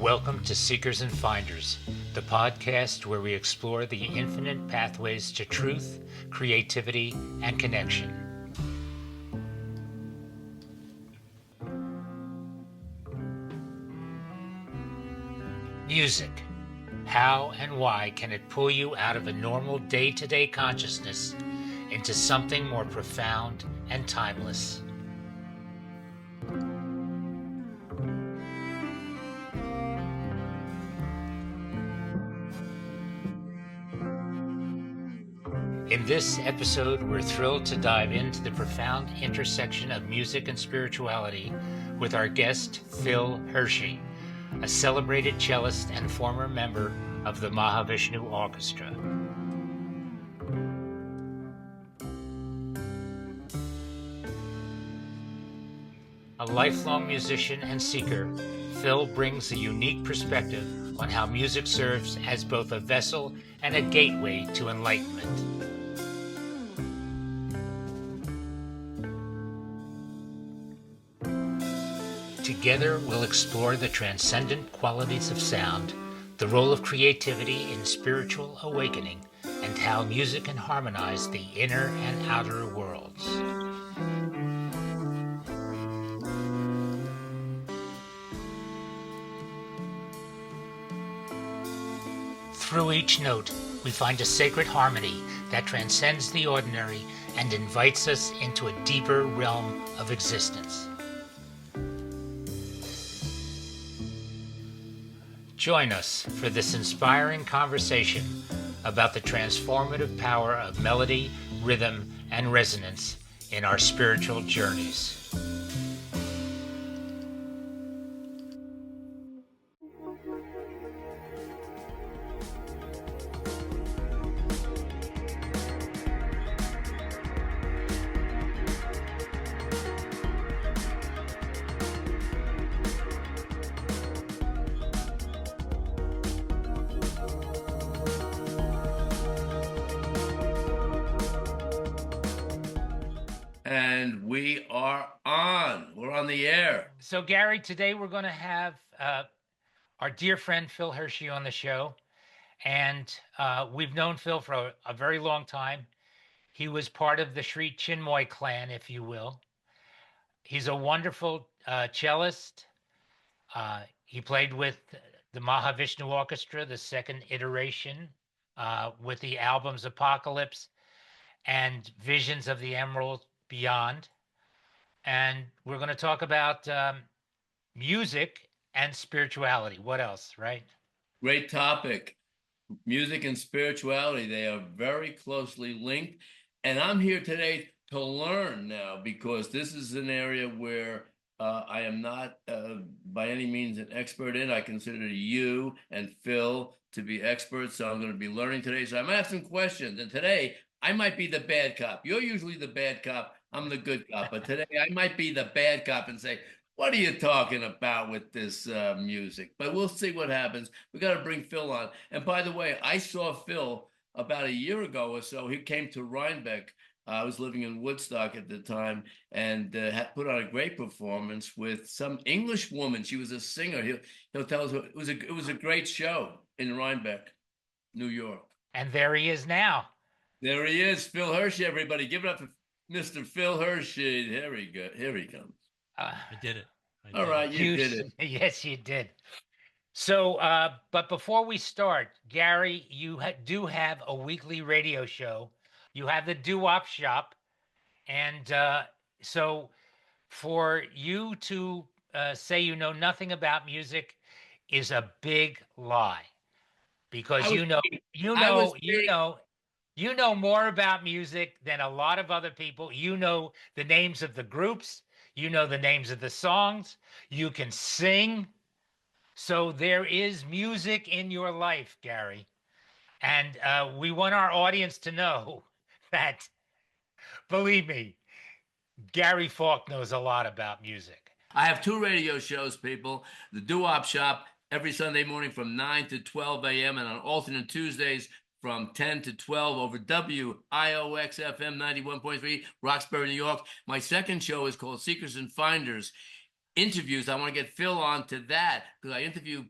Welcome to Seekers and Finders, the podcast where we explore the infinite pathways to truth, creativity, and connection. Music. How and why can it pull you out of a normal day-to-day consciousness into something more profound and timeless? In this episode, we're thrilled to dive into the profound intersection of music and spirituality with our guest, Phil Hirschi, a celebrated cellist and former member of the Mahavishnu Orchestra. A lifelong musician and seeker, Phil brings a unique perspective on how music serves as both a vessel and a gateway to enlightenment. Together, we'll explore the transcendent qualities of sound, the role of creativity in spiritual awakening, and how music can harmonize the inner and outer worlds. Through each note, we find a sacred harmony that transcends the ordinary and invites us into a deeper realm of existence. Join us for this inspiring conversation about the transformative power of melody, rhythm, and resonance in our spiritual journeys. And we are on. We're on the air. So, Gary, today we're going to have our dear friend Phil Hirschi on the show. And we've known Phil for a very long time. He was part of the Sri Chinmoy clan, if you will. He's a wonderful cellist. He played with the Mahavishnu Orchestra, the second iteration, with the albums Apocalypse and Visions of the Emerald Beyond. And we're going to talk about music and spirituality. What else, right? Great topic. Music and spirituality, they are very closely linked. And I'm here today to learn now, because this is an area where I am not by any means an expert in. I consider you and Phil to be experts, so I'm going to be learning today. So I'm asking questions, and today I might be the bad cop. You're usually the bad cop. I'm the good cop. But today I might be the bad cop and say, what are you talking about with this music? But we'll see what happens. We got to bring Phil on. And by the way, I saw Phil about a year ago or so. He came to Rhinebeck. I was living in Woodstock at the time, and had put on a great performance with some English woman. She was a singer. He'll tell us it was a great show in Rhinebeck, New York. And there he is now. There he is, Phil Hirschi. Everybody, give it up for Mr. Phil Hirschi. Here he comes. I did it. All right, you did it. Yes, you did. So, but before we start, Gary, you do have a weekly radio show. You have the Doo-Wop Shop. And so for you to say you know nothing about music is a big lie. Because you know more about music than a lot of other people. You know the names of the groups. You know the names of the songs. You can sing. So there is music in your life, Gary. And we want our audience to know that, believe me, Gary Falk knows a lot about music. I have two radio shows, people. The Doo-Wop Shop every Sunday morning from 9 to 12 a.m. and on alternate Tuesdays from 10 to 12 over WIOX FM 91.3, Roxbury, New York. My second show is called Seekers and Finders. interviews. I want to get Phil on to that because I interview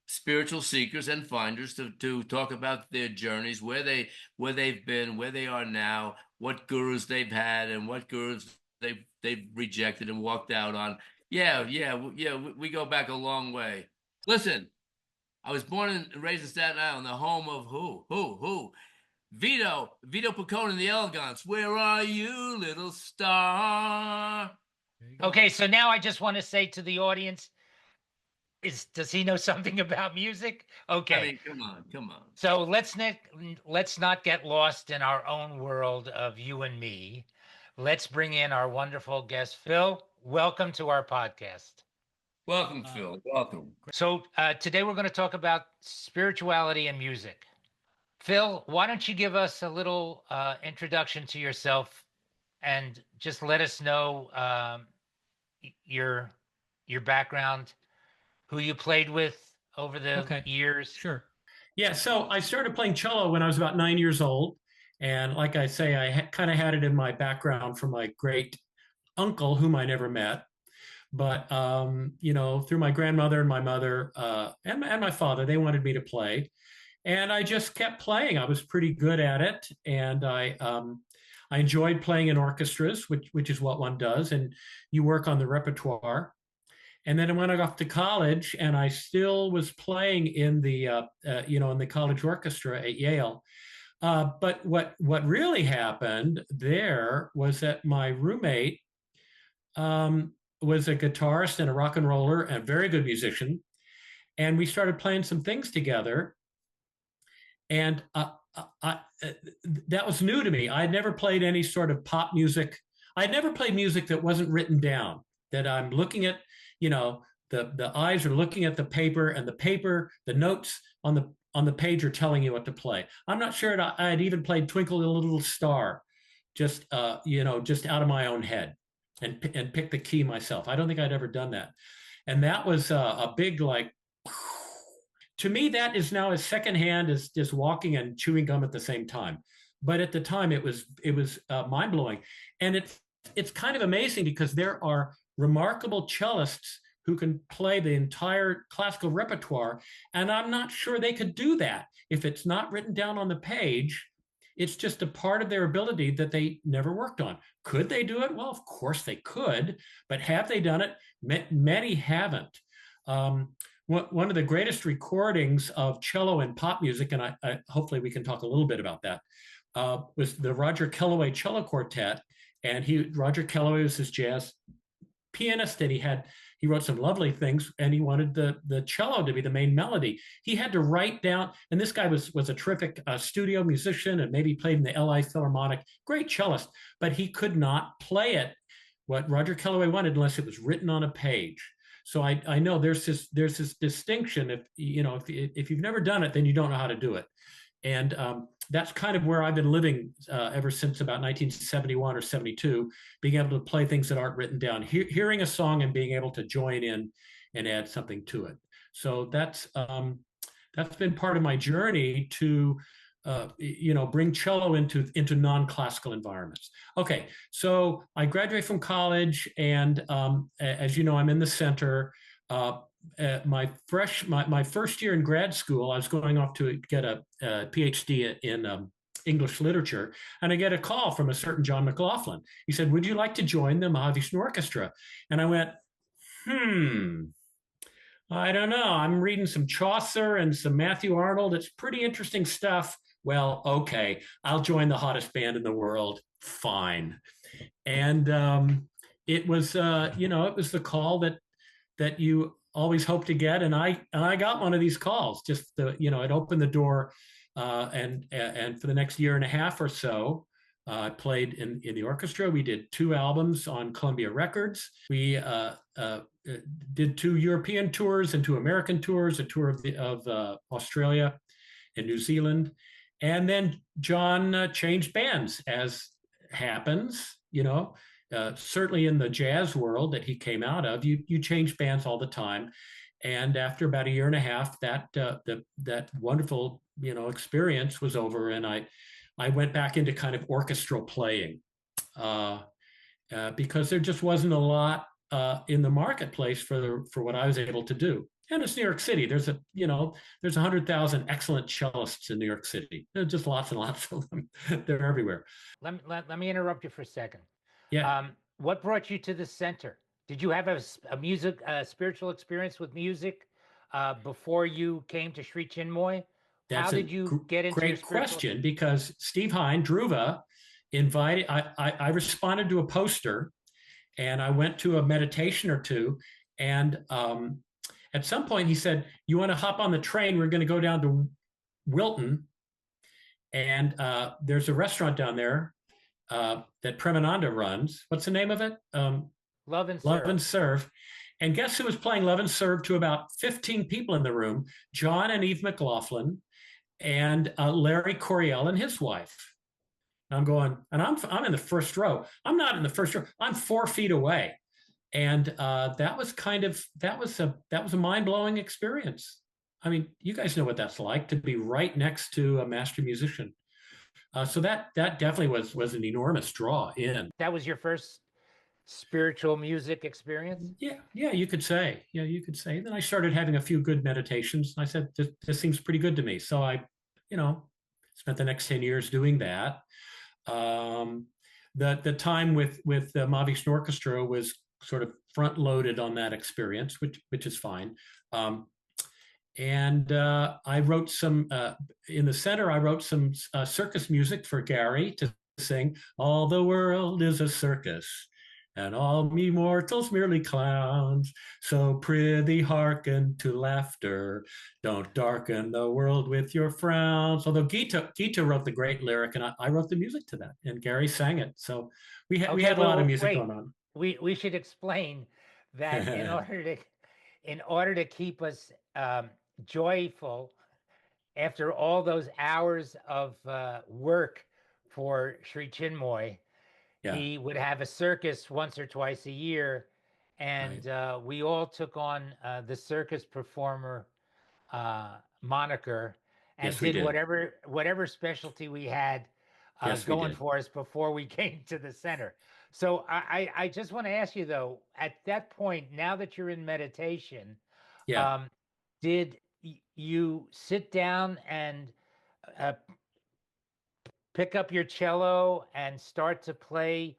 spiritual seekers and finders to talk about their journeys, where they've been, where they are now, what gurus they've had, and what gurus they've rejected and walked out on. Yeah. We go back a long way. Listen, I was born and raised in Staten Island, the home of who? Vito Picone and the Elegants. Where are you, little star? Okay, so now I just want to say to the audience, does he know something about music? I Okay. mean, come on. So let's not get lost in our own world of you and me. Let's bring in our wonderful guest, Phil. Welcome to our podcast. Welcome, Phil. Welcome. So today we're going to talk about spirituality and music. Phil, why don't you give us a little introduction to yourself and just let us know your background, who you played with over the years. Sure. Yeah, so I started playing cello when I was about 9 years old. And like I say, I kind of had it in my background from my great uncle, whom I never met. But, through my grandmother and my mother and my father, they wanted me to play. And I just kept playing. I was pretty good at it. And I enjoyed playing in orchestras, which is what one does. And you work on the repertoire. And then I went off to college, and I still was playing in the in the college orchestra at Yale. But what really happened there was that my roommate was a guitarist and a rock and roller and a very good musician, and we started playing some things together. And that was new to me. I had never played any sort of pop music. I had never played music that wasn't written down. That I'm looking at. The eyes are looking at the paper, and the notes on the page are telling you what to play. I'm not sure I had even played Twinkle Little Star, just out of my own head, and pick the key myself. I don't think I'd ever done that, and that was a big like. To me, that is now as secondhand as just walking and chewing gum at the same time. But at the time, it was mind blowing, and it's kind of amazing because there are remarkable cellists who can play the entire classical repertoire, and I'm not sure they could do that if it's not written down on the page. It's just a part of their ability that they never worked on. Could they do it? Well, of course they could, but have they done it? Many haven't. One of the greatest recordings of cello and pop music, and I hopefully we can talk a little bit about that, was the Roger Kellaway Cello Quartet. And Roger Kellaway was his jazz pianist, and he wrote some lovely things, and he wanted the cello to be the main melody. He had to write down, and this guy was a terrific studio musician and maybe played in the LA Philharmonic, great cellist, but he could not play it what Roger Kellaway wanted unless it was written on a page. So I know there's this distinction. If you've never done it, then you don't know how to do it. And that's kind of where I've been living ever since about 1971 or 72, being able to play things that aren't written down, hearing a song and being able to join in and add something to it. So that's been part of my journey to bring cello into non-classical environments. Okay, so I graduated from college, and as you know, I'm in the center. My first year in grad school, I was going off to get a PhD in English literature, and I get a call from a certain John McLaughlin. He said, "Would you like to join the Mahavishnu Orchestra?" And I went, I don't know. I'm reading some Chaucer and some Matthew Arnold. It's pretty interesting stuff. Well, okay, I'll join the hottest band in the world. Fine. And it was the call that you always hope to get, and I got one of these calls. Just it opened the door, and for the next year and a half or so, I played in the orchestra. We did 2 albums on Columbia Records. We did 2 European tours and 2 American tours, a tour of Australia and New Zealand, and then John changed bands, as happens. Certainly in the jazz world that he came out of, you change bands all the time. And after about a year and a half, that wonderful experience was over, and I went back into kind of orchestral playing because there just wasn't a lot in the marketplace for what I was able to do. And it's New York City. There's 100,000 excellent cellists in New York City. There's just lots and lots of them. They're everywhere. Let me interrupt you for a second. Yeah, What brought you to the center? Did you have a spiritual experience with music before you came to Sri Chinmoy? How that's a did you get into your great question, because Steve Hine, Dhruva, invited. I responded to a poster, and I went to a meditation or two, and at some point he said, "You want to hop on the train? We're going to go down to Wilton, and there's a restaurant down there that Premananda runs. What's the name of it? Love and Love Serve. and Serve." And guess who was playing Love and Serve to about 15 people in the room? John and Eve McLaughlin and Larry Coryell and his wife. And I'm going, and I'm in the first row. I'm not in the first row. I'm 4 feet away. And that was a mind-blowing experience. I mean, you guys know what that's like, to be right next to a master musician. So that definitely was an enormous draw in. That was your first spiritual music experience? Yeah, you could say. Yeah, you could say. Then I started having a few good meditations. I said, this seems pretty good to me. So I, spent the next 10 years doing that. The time with the Mahavishnu Orchestra was sort of front loaded on that experience, which is fine. And I wrote some in the center. I wrote some circus music for Gary to sing. All the world is a circus, and all me mortals merely clowns. So prithee hearken to laughter. Don't darken the world with your frowns. Although Gita wrote the great lyric, and I wrote the music to that, and Gary sang it. So we had a lot of music going on. We should explain that in order to keep us joyful after all those hours of work for Sri Chinmoy, he would have a circus once or twice a year, and we all took on the circus performer moniker and did whatever specialty we had going for us before we came to the center. So I just want to ask you, though, at that point, now that you're in meditation, did you sit down and pick up your cello and start to play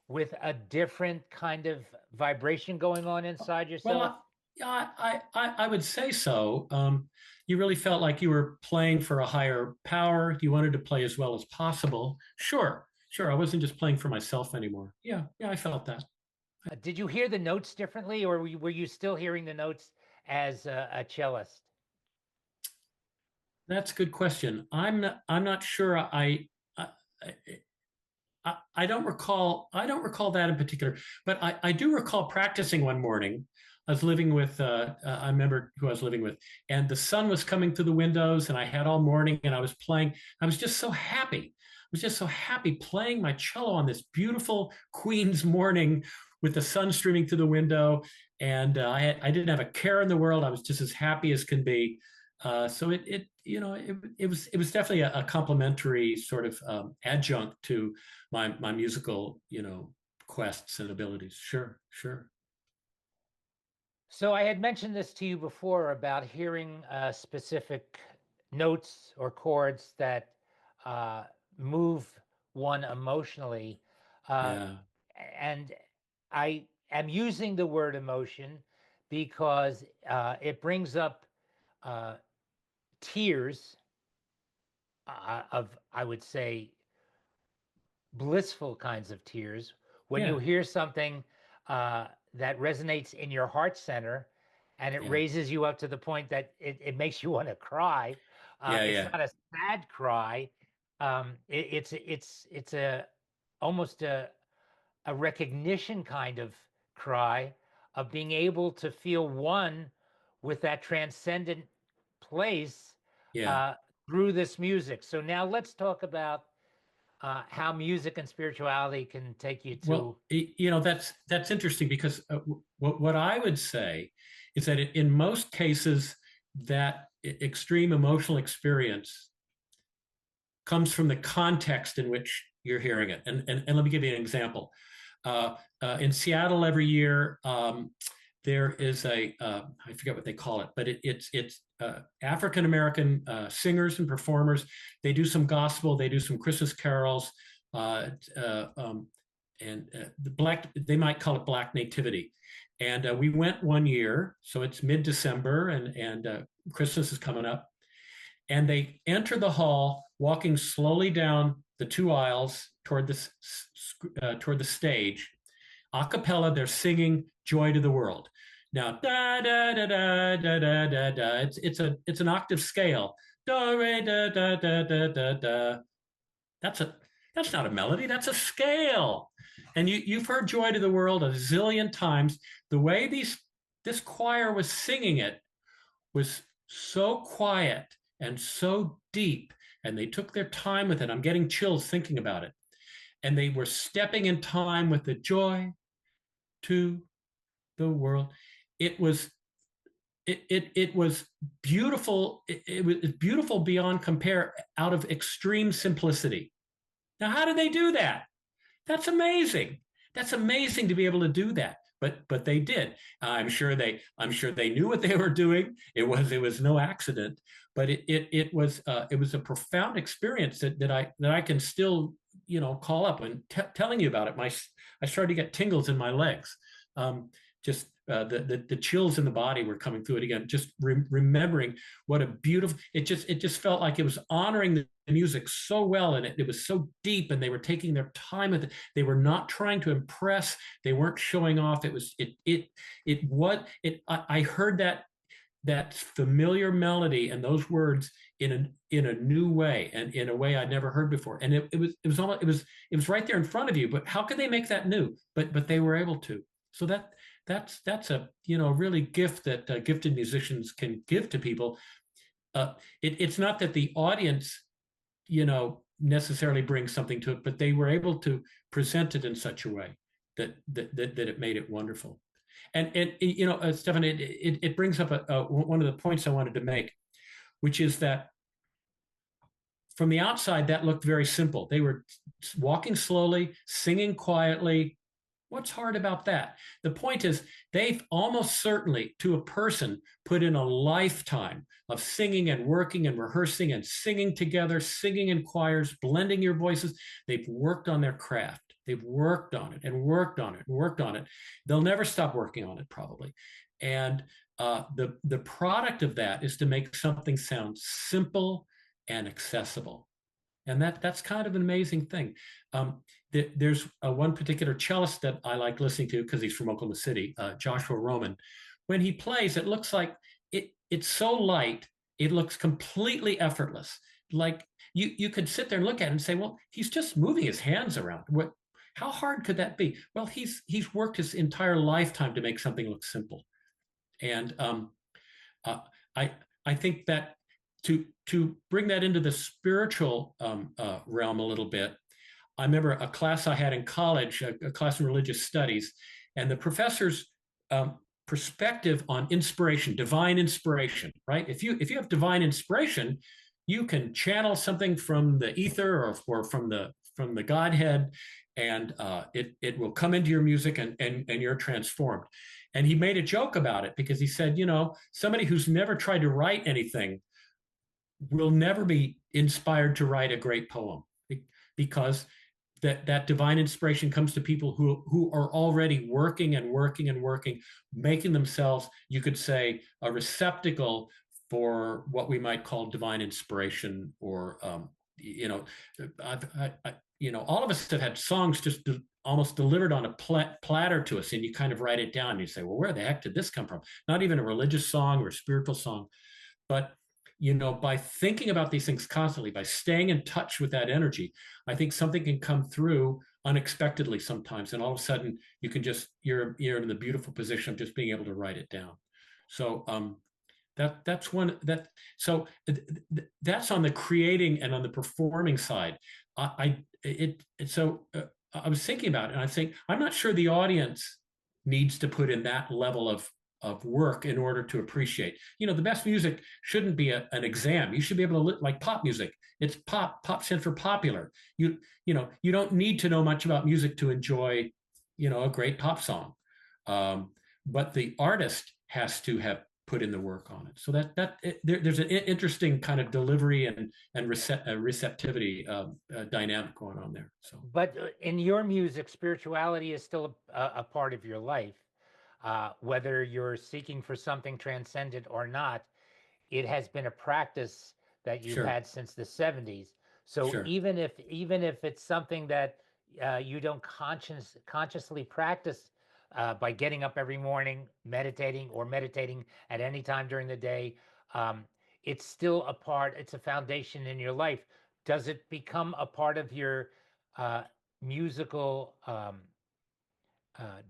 with a different kind of vibration going on inside yourself? Well, I would say so. You really felt like you were playing for a higher power. You wanted to play as well as possible. Sure. I wasn't just playing for myself anymore. Yeah, I felt that. Did you hear the notes differently, or were you still hearing the notes as a cellist? That's a good question. I'm not sure. I don't recall. I don't recall that in particular, but I do recall practicing one morning. I was living with. I remember who I was living with, and the sun was coming through the windows, and I had all morning, and I was playing. I was just so happy. I was just so happy playing my cello on this beautiful Queen's morning with the sun streaming through the window, and I didn't have a care in the world. I was just as happy as can be. So it was definitely a complementary sort of adjunct to my musical quests and abilities. Sure. So I had mentioned this to you before about hearing specific notes or chords that move one emotionally, and I am using the word emotion because it brings up tears of, I would say, blissful kinds of tears when you hear something that resonates in your heart center, and it raises you up to the point that it makes you want to cry. It's not a sad cry. It's almost a recognition kind of cry of being able to feel one with that transcendent place through this music. So now let's talk about how music and spirituality can take you to. Well, that's interesting, because what I would say is that in most cases, that extreme emotional experience comes from the context in which you're hearing it. And let me give you an example. In Seattle every year, there is I forget what they call it, but it's African American singers and performers. They do some gospel, they do some Christmas carols, and they might call it Black Nativity. And we went one year, so it's mid-December, and Christmas is coming up. And they enter the hall, walking slowly down the 2 aisles toward the stage. A cappella, they're singing "Joy to the World." Now, da da da da da da da da. It's an octave scale. Do re da da da da da da. That's not a melody. That's a scale. And you've heard "Joy to the World" a zillion times. The way this choir was singing it was so quiet and so deep, and they took their time with it. I'm getting chills thinking about it. And they were stepping in time with the "Joy to the World." It was beautiful. It was beautiful beyond compare, out of extreme simplicity. Now, how did they do that? That's amazing. That's amazing to be able to do that. But they did. I'm sure they knew what they were doing. It was no accident. But it was a profound experience that I can still call up and telling you about it. I started to get tingles in my legs. Just the chills in the body were coming through it again. Just remembering what a beautiful. It just felt like it was honoring the music so well, and it was so deep, and they were taking their time with it. They were not trying to impress. They weren't showing off. I heard that familiar melody and those words in a new way, and in a way I'd never heard before. And it was right there in front of you. But how could they make that new? But they were able to. So that's a really gift that gifted musicians can give to people. It's not that the audience necessarily brings something to it, but they were able to present it in such a way that it made it wonderful. And Stefan, it brings up one of the points I wanted to make, which is that from the outside that looked very simple. They were walking slowly, singing quietly. What's hard about that? The point is, they've almost certainly, to a person, put in a lifetime of singing and working and rehearsing and singing together, singing in choirs, blending your voices. They've worked on their craft. They've worked on it and worked on it and worked on it. They'll never stop working on it, probably. And the product of that is to make something sound simple and accessible. And that's kind of an amazing thing. There's one particular cellist that I like listening to because he's from Oklahoma City, Joshua Roman. When he plays, it looks like it's so light, it looks completely effortless. Like you could sit there and look at it and say, well, he's just moving his hands around. How hard could that be? Well, he's worked his entire lifetime to make something look simple. And I think that to bring that into the spiritual realm a little bit, I remember a class I had in college, a class in religious studies, and the professor's perspective on inspiration, divine inspiration, right? If you have divine inspiration, you can channel something from the ether or from the Godhead, and it will come into your music, and you're transformed. And he made a joke about it because he said, somebody who's never tried to write anything will never be inspired to write a great poem, because that divine inspiration comes to people who are already working and working and working, making themselves, you could say, a receptacle for what we might call divine inspiration. Or all of us have had songs just almost delivered on a platter to us, and you kind of write it down and you say, well, where the heck did this come from? Not even a religious song or a spiritual song, but by thinking about these things constantly, by staying in touch with that energy, I think something can come through unexpectedly sometimes, and all of a sudden you're in the beautiful position of just being able to write it down. So that's on the creating and on the performing side. I was thinking about it, and I think I'm not sure the audience needs to put in that level of work in order to appreciate. The best music shouldn't be an exam. You should be able to like pop music. It's pop stands for popular. You don't need to know much about music to enjoy, a great pop song. But the artist has to have put in the work on it. So there's an interesting kind of delivery and receptivity dynamic going on there. So, but in your music, spirituality is still a part of your life, whether you're seeking for something transcendent or not. It has been a practice that you've sure, had since the 70s. So sure, even if it's something that you don't consciously practice by getting up every morning, meditating at any time during the day, um, it's still a part. It's a foundation in your life. Does it become a part of your uh, musical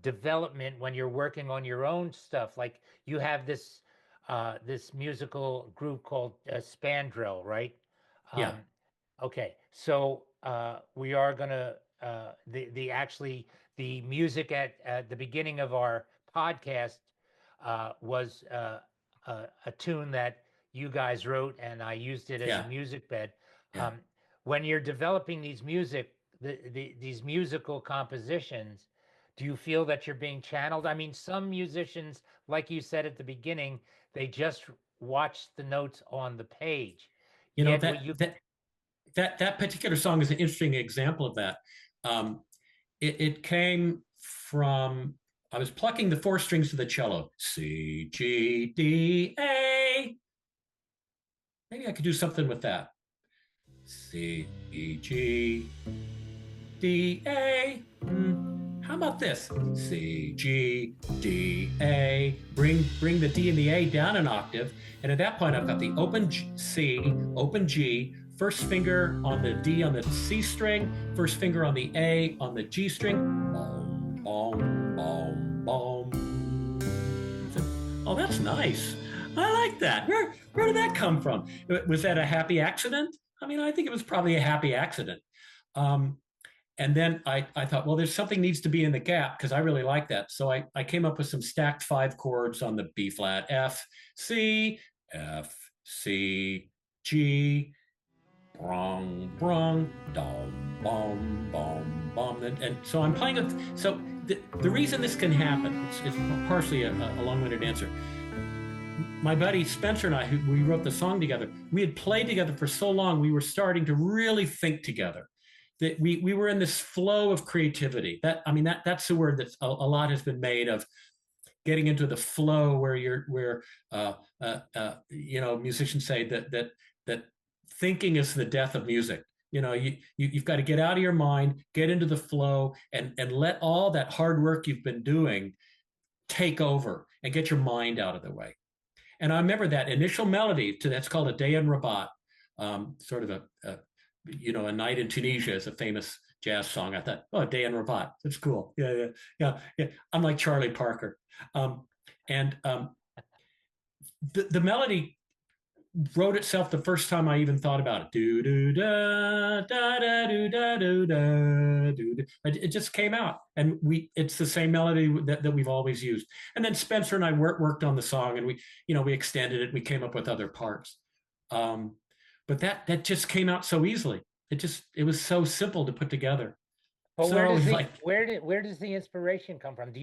development when you're working on your own stuff? Like you have this musical group called Spandrel, right? yeah, Um, okay, so we are gonna the actually the music at the beginning of our podcast was a tune that you guys wrote, and I used it as a yeah, music bed. yeah. Um, when you're developing these musical compositions, do you feel that you're being channeled? I mean, some musicians, like you said at the beginning, they just watch the notes on the page. You know Yet, what that you that that particular song is an interesting example of that. Um, it came from I was plucking the four strings of the cello, C, G, D, A. Maybe I could do something with that. C, G, D, A. How about this? C, G, D, A. Bring the D and the A down an octave. And at that point, I've got the open C, open G, first finger on the D on the C string, first finger on the A on the G string. Boom, boom, boom, boom. Oh, that's nice. I like that. Where did that come from? Was that a happy accident? I mean, I think it was probably a happy accident. Um, and then I thought, well, there's something needs to be in the gap because I really like that. So I came up with some stacked 5 chords on the B flat, F, C, G, brong, brong, dom, bom, bom, bom. And so I'm playing it. So the reason this can happen, it's partially a long-winded answer. My buddy Spencer and I, we wrote the song together, we had played together for so long, we were starting to really think together. That we were in this flow of creativity. That's the word that a lot has been made of, getting into the flow where musicians say that thinking is the death of music. You've got to get out of your mind, get into the flow, and let all that hard work you've been doing take over and get your mind out of the way. And I remember that initial melody that's called a Day in Rabat, sort of a night in Tunisia is a famous jazz song. I thought, oh, Day in Rabat, that's cool. Yeah. I'm like Charlie Parker. The melody wrote itself the first time I even thought about it. Do do da da da do da do da do. It just came out, and it's the same melody that we've always used. And then Spencer and I worked on the song, and we extended it. We came up with other parts, but that just came out so easily. It was so simple to put together. But So where does the inspiration come from?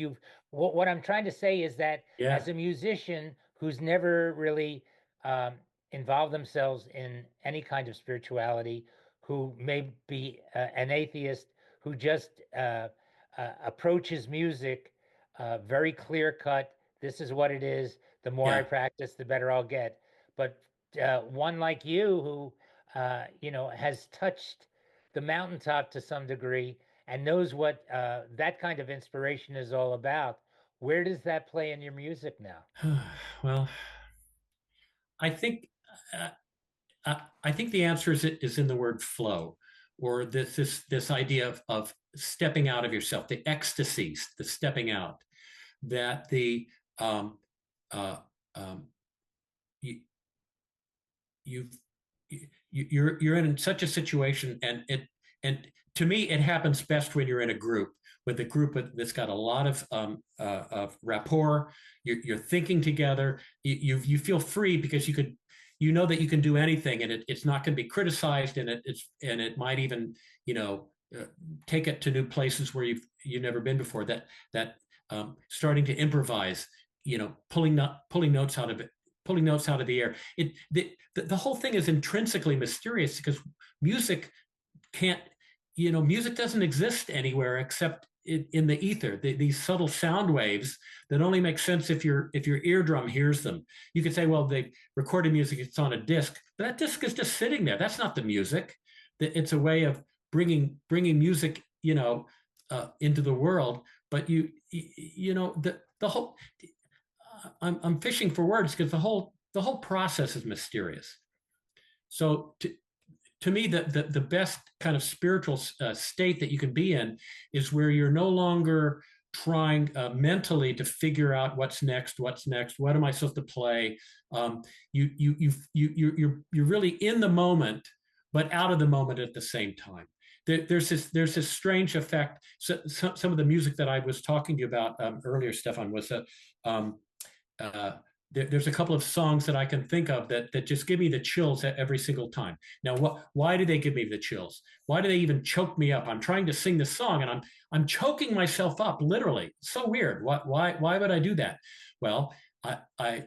What I'm trying to say is that yeah, as a musician who's never really um, involved themselves in any kind of spirituality, who may be an atheist, who just approaches music very clear cut. This is what it is. The more I yeah. practice, the better I'll get. But one like you, who has touched the mountaintop to some degree and knows what that kind of inspiration is all about. Where does that play in your music now? Well, I think I think the answer is in the word flow, or this idea of stepping out of yourself, the ecstasy, the stepping out, that um, uh, um, you, you're in such a situation, and to me it happens best when you're in a group, with a group that's got a lot of rapport. You're thinking together. You feel free because that you can do anything, and it's not going to be criticized, and it might even take it to new places where you've never been before. That starting to improvise, pulling notes out of it, pulling notes out of the air. The whole thing is intrinsically mysterious because music can't, music doesn't exist anywhere except in the ether. These subtle sound waves that only make sense if your eardrum hears them. You could say, well, they recorded music, it's on a disc, but that disc is just sitting there. That's not the music. It's a way of bringing music, into the world. But the whole, I'm fishing for words because the whole process is mysterious. So to me, the best kind of spiritual state that you can be in is where you're no longer trying mentally to figure out what's next, what am I supposed to play. You're really in the moment, but out of the moment at the same time. There's this strange effect. So, some of the music that I was talking to you about earlier, Stefan, was there's a couple of songs that I can think of that just give me the chills every single time. Now, why do they give me the chills? Why do they even choke me up? I'm trying to sing the song and I'm choking myself up, literally. It's so weird. Why would I do that? Well, I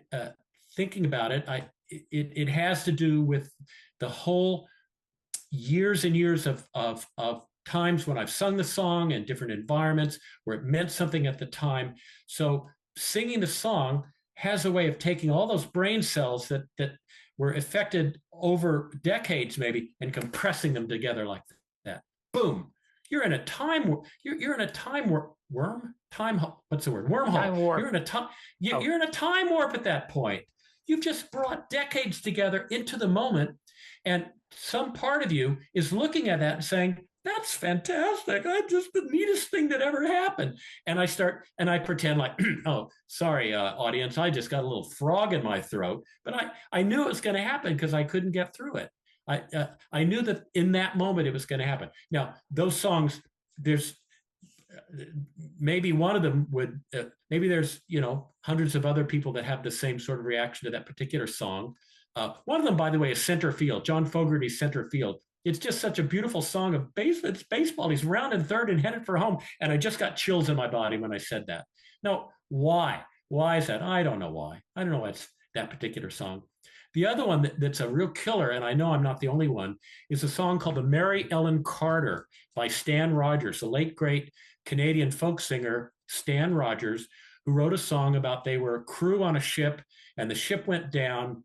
thinking about it, it has to do with the whole years and years of times when I've sung the song in different environments where it meant something at the time. So singing the song has a way of taking all those brain cells that were affected over decades maybe and compressing them together like that. Boom. You're in a time you're in a time worm time what's the word wormhole. Time warp. You're in a time warp at that point. You've just brought decades together into the moment, and some part of you is looking at that and saying, that's fantastic. I'm just the neatest thing that ever happened. And I pretend like, oh, sorry, audience, I just got a little frog in my throat. But I knew it was going to happen because I couldn't get through it. I knew that in that moment it was going to happen. Now, those songs, there's maybe one of them would, maybe there's, hundreds of other people that have the same sort of reaction to that particular song. One of them, by the way, is Center Field, John Fogerty's Center Field. It's just such a beautiful song of it's baseball. He's rounding third and headed for home. And I just got chills in my body when I said that. Now, why? Why is that? I don't know why. I don't know why it's that particular song. The other one that's a real killer, and I know I'm not the only one, is a song called The Mary Ellen Carter by Stan Rogers, the late, great Canadian folk singer, Stan Rogers, who wrote a song about they were a crew on a ship and the ship went down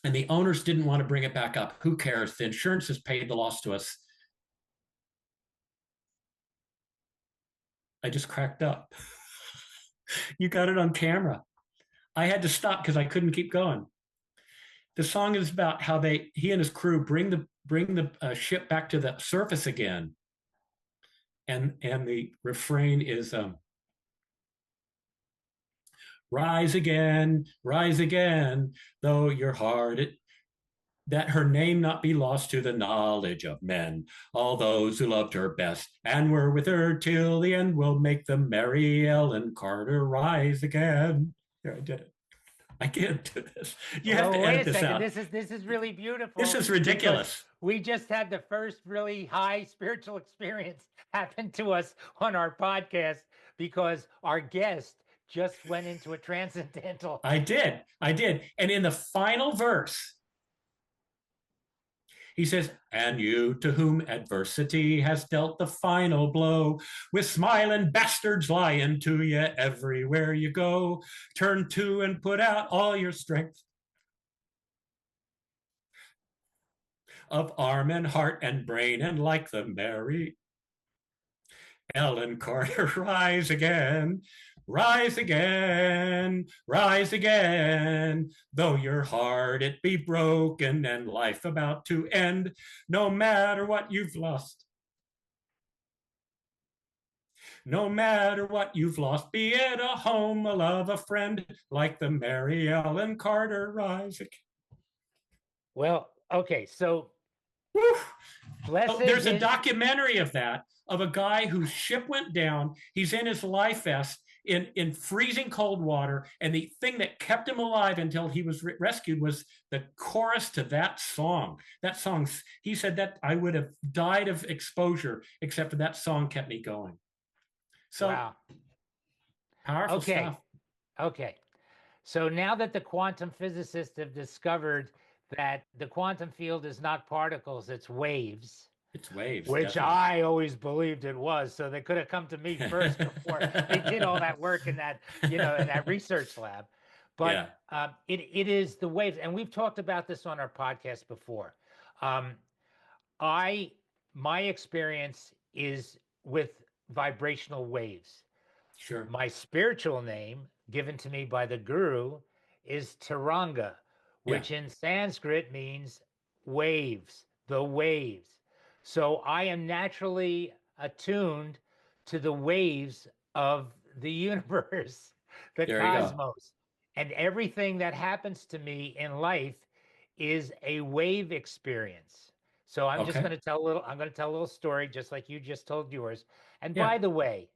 and the owners didn't want to bring it back up. Who cares? The insurance has paid the loss to us. I just cracked up. You got it on camera. I had to stop because I couldn't keep going. The song is about how he and his crew bring the ship back to the surface again. And the refrain is, rise again, though your heart, that her name not be lost to the knowledge of men. All those who loved her best and were with her till the end will make the Mary Ellen Carter rise again. Here, I did it. I can't do this. You have to edit this out. This is really beautiful. This is ridiculous. We just had the first really high spiritual experience happen to us on our podcast because our guest just went into a transcendental. I did. And in the final verse, he says, and you to whom adversity has dealt the final blow, with smiling bastards lying to you everywhere you go, turn to and put out all your strength of arm and heart and brain, and like the Mary Ellen Carter, rise again, though your heart it be broken and life about to end, no matter what you've lost. No matter what you've lost, be it a home, a love, a friend, like the Mary Ellen Carter, rise again. Well, okay, so there's a documentary of that, of a guy whose ship went down. He's in his life vest in freezing cold water. And the thing that kept him alive until he was rescued was the chorus to that song. That song, he said that I would have died of exposure, except for that song kept me going. So Wow. powerful Okay. stuff. Okay. So now that the quantum physicists have discovered that the quantum field is not particles, it's waves. It's waves, Which definitely. I always believed it was. So they could have come to me first before they did all that work in that, in that research lab. But Yeah. it is the waves. And we've talked about this on our podcast before. Um, my experience is with vibrational waves. Sure. My spiritual name, given to me by the guru, is Taranga, which in Sanskrit means waves, the waves. So I am naturally attuned to the waves of the universe, the There you go. cosmos. And everything that happens to me in life is a wave experience. So I'm just Okay. going to tell a little story, just like you just told yours. And Yeah. by the way,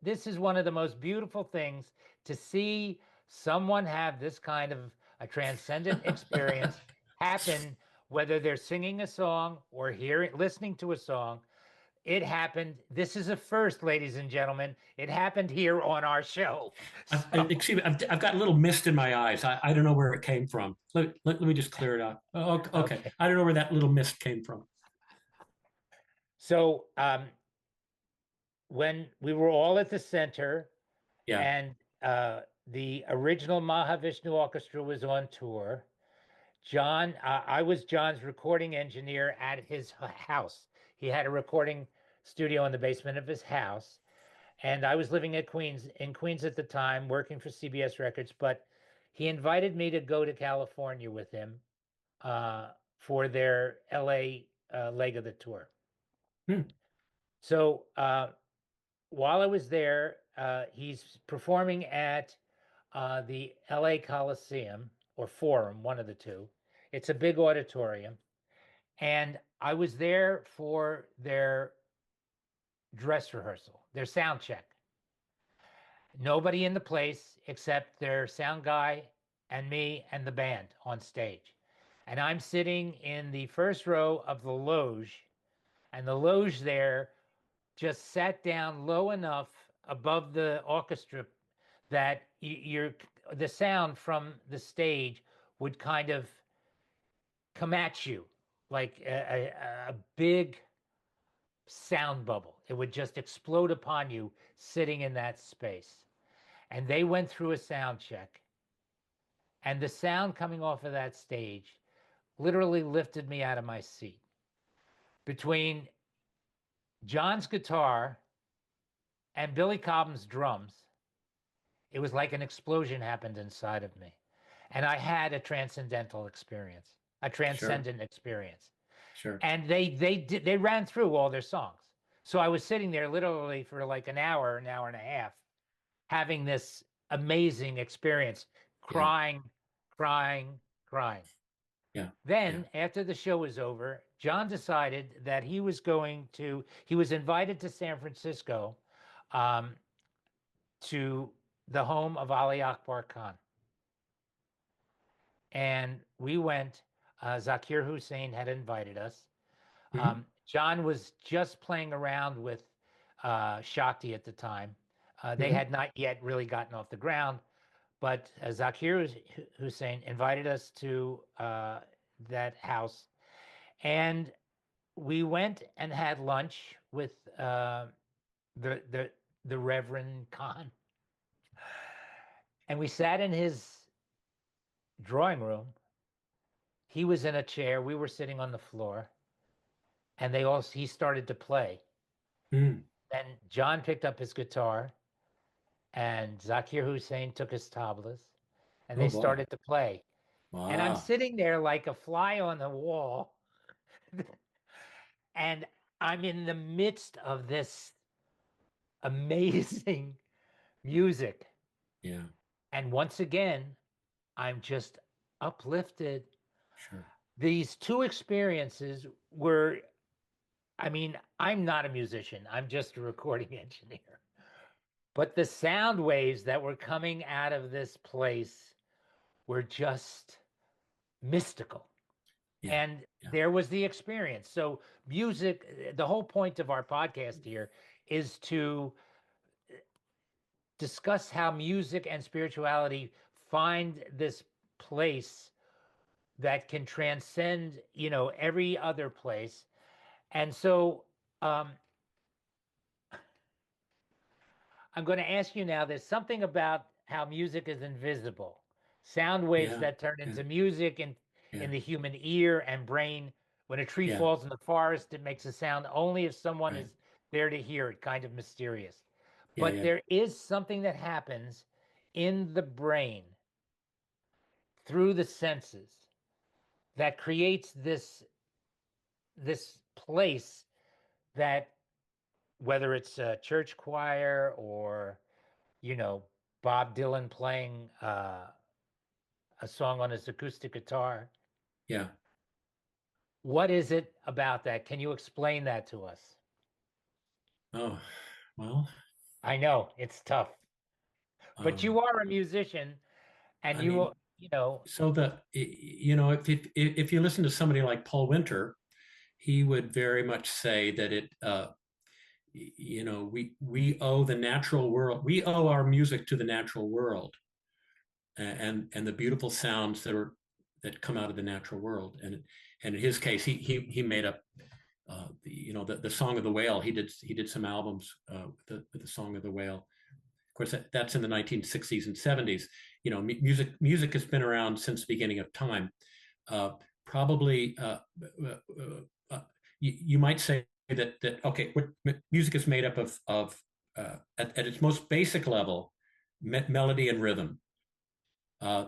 this is one of the most beautiful things to see someone have this kind of a transcendent experience happen, whether they're singing a song or listening to a song. It happened. This is a first, ladies and gentlemen. It happened here on our show. Excuse me, I've got a little mist in my eyes. I don't know where it came from. Let me just clear it out. Oh, okay. I don't know where that little mist came from. So when we were all at the center, Yeah. and the original Mahavishnu Orchestra was on tour. John, I was John's recording engineer at his house. He had a recording studio in the basement of his house, and I was living in Queens at the time, working for CBS Records. But he invited me to go to California with him for their LA leg of the tour. So while I was there, he's performing at the LA Coliseum or Forum, one of the two. It's a big auditorium. And I was there for their dress rehearsal, their sound check. Nobody in the place except their sound guy and me and the band on stage. And I'm sitting in the first row of the loge, and the loge there just sat down low enough above the orchestra that the sound from the stage would kind of come at you like a big sound bubble. It would just explode upon you sitting in that space. And they went through a sound check, and the sound coming off of that stage literally lifted me out of my seat. Between John's guitar and Billy Cobham's drums, it was like an explosion happened inside of me. And I had a transcendental experience, a transcendent experience. Sure. And they ran through all their songs. So I was sitting there literally for like an hour and a half, having this amazing experience, crying. Yeah. Then after the show was over, John decided that he was invited to San Francisco to the home of Ali Akbar Khan. And we went. Zakir Hussain had invited us. John was just playing around with Shakti at the time. They had not yet really gotten off the ground, but Zakir Hussain invited us to that house, and we went and had lunch with the Reverend Khan, and we sat in his drawing room. He was in a chair. We were sitting on the floor, and he started to play. Then John picked up his guitar, and Zakir Hussain took his tablas, and they started to play. Wow. And I'm sitting there like a fly on the wall, and I'm in the midst of this amazing music. Yeah. And once again, I'm just uplifted. Sure. These two experiences were, I mean, I'm not a musician. I'm just a recording engineer. But the sound waves that were coming out of this place were just mystical. Yeah. And Yeah. there was the experience. So music, the whole point of our podcast here is to discuss how music and spirituality find this place that can transcend, every other place. And so I'm going to ask you now, there's something about how music is invisible. Sound waves Yeah. that turn Yeah. into music in Yeah. the human ear and brain. When a tree Yeah. falls in the forest, it makes a sound only if someone Right. is there to hear it, kind of mysterious. Yeah. But Yeah. there is something that happens in the brain through the senses that creates this place that, whether it's a church choir or Bob Dylan playing a song on his acoustic guitar, Yeah. what is it about that? Can you explain that to us? Oh, well, I know it's tough, but um, you are a musician, and I mean, you know so if you listen to somebody like Paul Winter, he would very much say that we owe the natural world, we owe our music to the natural world, and the beautiful sounds that come out of the natural world. And in his case, he made up the Song of the Whale. He did some albums with the Song of the Whale. Of course, that's in the 1960s and 70s. Music has been around since the beginning of time. Probably, you might say that okay, what music is made up of at its most basic level, melody and rhythm. Uh,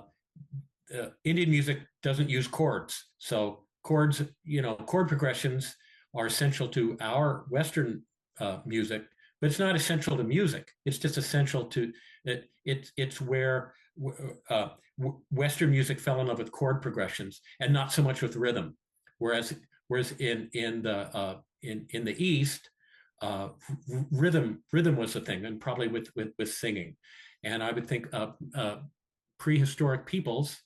Indian music doesn't use chords, so chord progressions are essential to our Western music, but it's not essential to music. It's just essential to it. It's where uh, Western music fell in love with chord progressions and not so much with rhythm. Whereas in the East, rhythm was the thing, and probably with singing. And I would think prehistoric peoples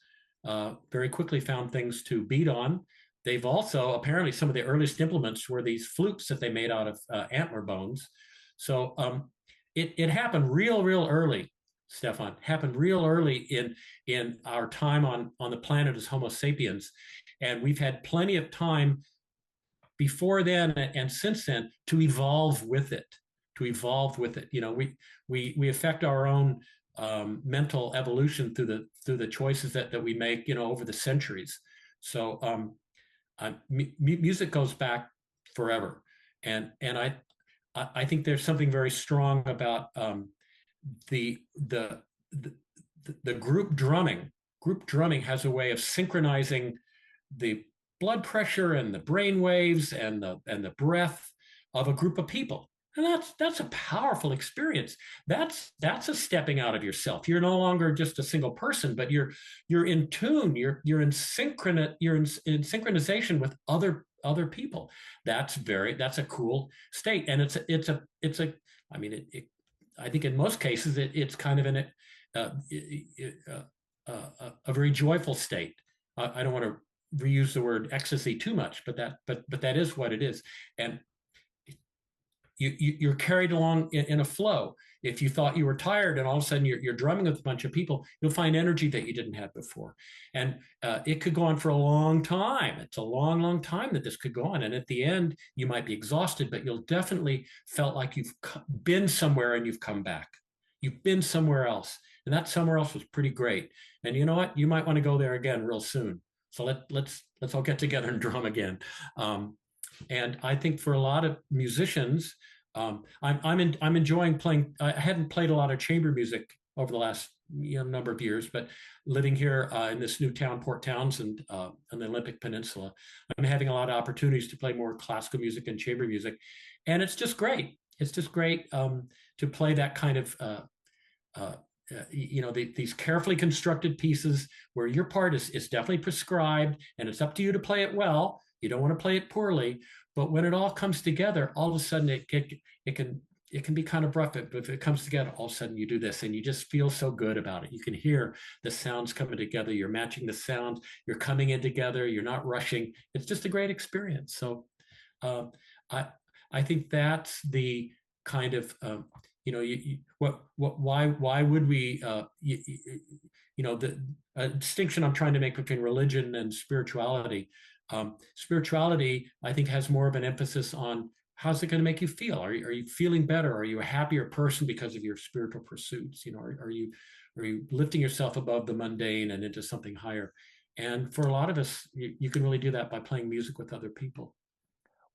very quickly found things to beat on. They've also, apparently, some of the earliest implements were these flutes that they made out of antler bones. So it happened real early, Stefan. Happened real early in our time on the planet as Homo sapiens, and we've had plenty of time before then and since then to evolve with it. We affect our own mental evolution through the choices that we make, over the centuries. So music goes back forever, and I think there's something very strong about the the the group drumming. Group drumming has a way of synchronizing the blood pressure and the brain waves and the breath of a group of people. And that's a powerful experience. That's a stepping out of yourself. You're no longer just a single person, but you're in tune. You're in synchronization with other people. That's a cool state, and it's a. I mean, I think in most cases it's kind of in a very joyful state. I don't want to reuse the word ecstasy too much, but that is what it is, and you're carried along in a flow. If you thought you were tired and all of a sudden you're drumming with a bunch of people, you'll find energy that you didn't have before, and it could go on for a long time. It's a long time that this could go on, and at the end you might be exhausted, but you'll definitely felt like you've been somewhere and you've come back. You've been somewhere else, and that somewhere else was pretty great. And you know what? You might want to go there again real soon. So let's all get together and drum again. And I think for a lot of musicians, I'm enjoying playing. I hadn't played a lot of chamber music over the last number of years, but living here in this new town, Port Townsend, on the Olympic Peninsula, I'm having a lot of opportunities to play more classical music and chamber music, and it's just great. It's just great to play that kind of these carefully constructed pieces where your part is definitely prescribed, and it's up to you to play it well. You don't want to play it poorly, but when it all comes together, all of a sudden it can it can be kind of rough, but if it comes together, all of a sudden you do this and you just feel so good about it. You can hear the sounds coming together. You're matching the sounds. You're coming in together. You're not rushing. It's just a great experience. So uh, I I think that's the kind of why would we the distinction I'm trying to make between religion and spirituality. Spirituality, I think, has more of an emphasis on how's it going to make you feel. Are you feeling better? Are you a happier person because of your spiritual pursuits? Are you lifting yourself above the mundane and into something higher? And for a lot of us, you can really do that by playing music with other people.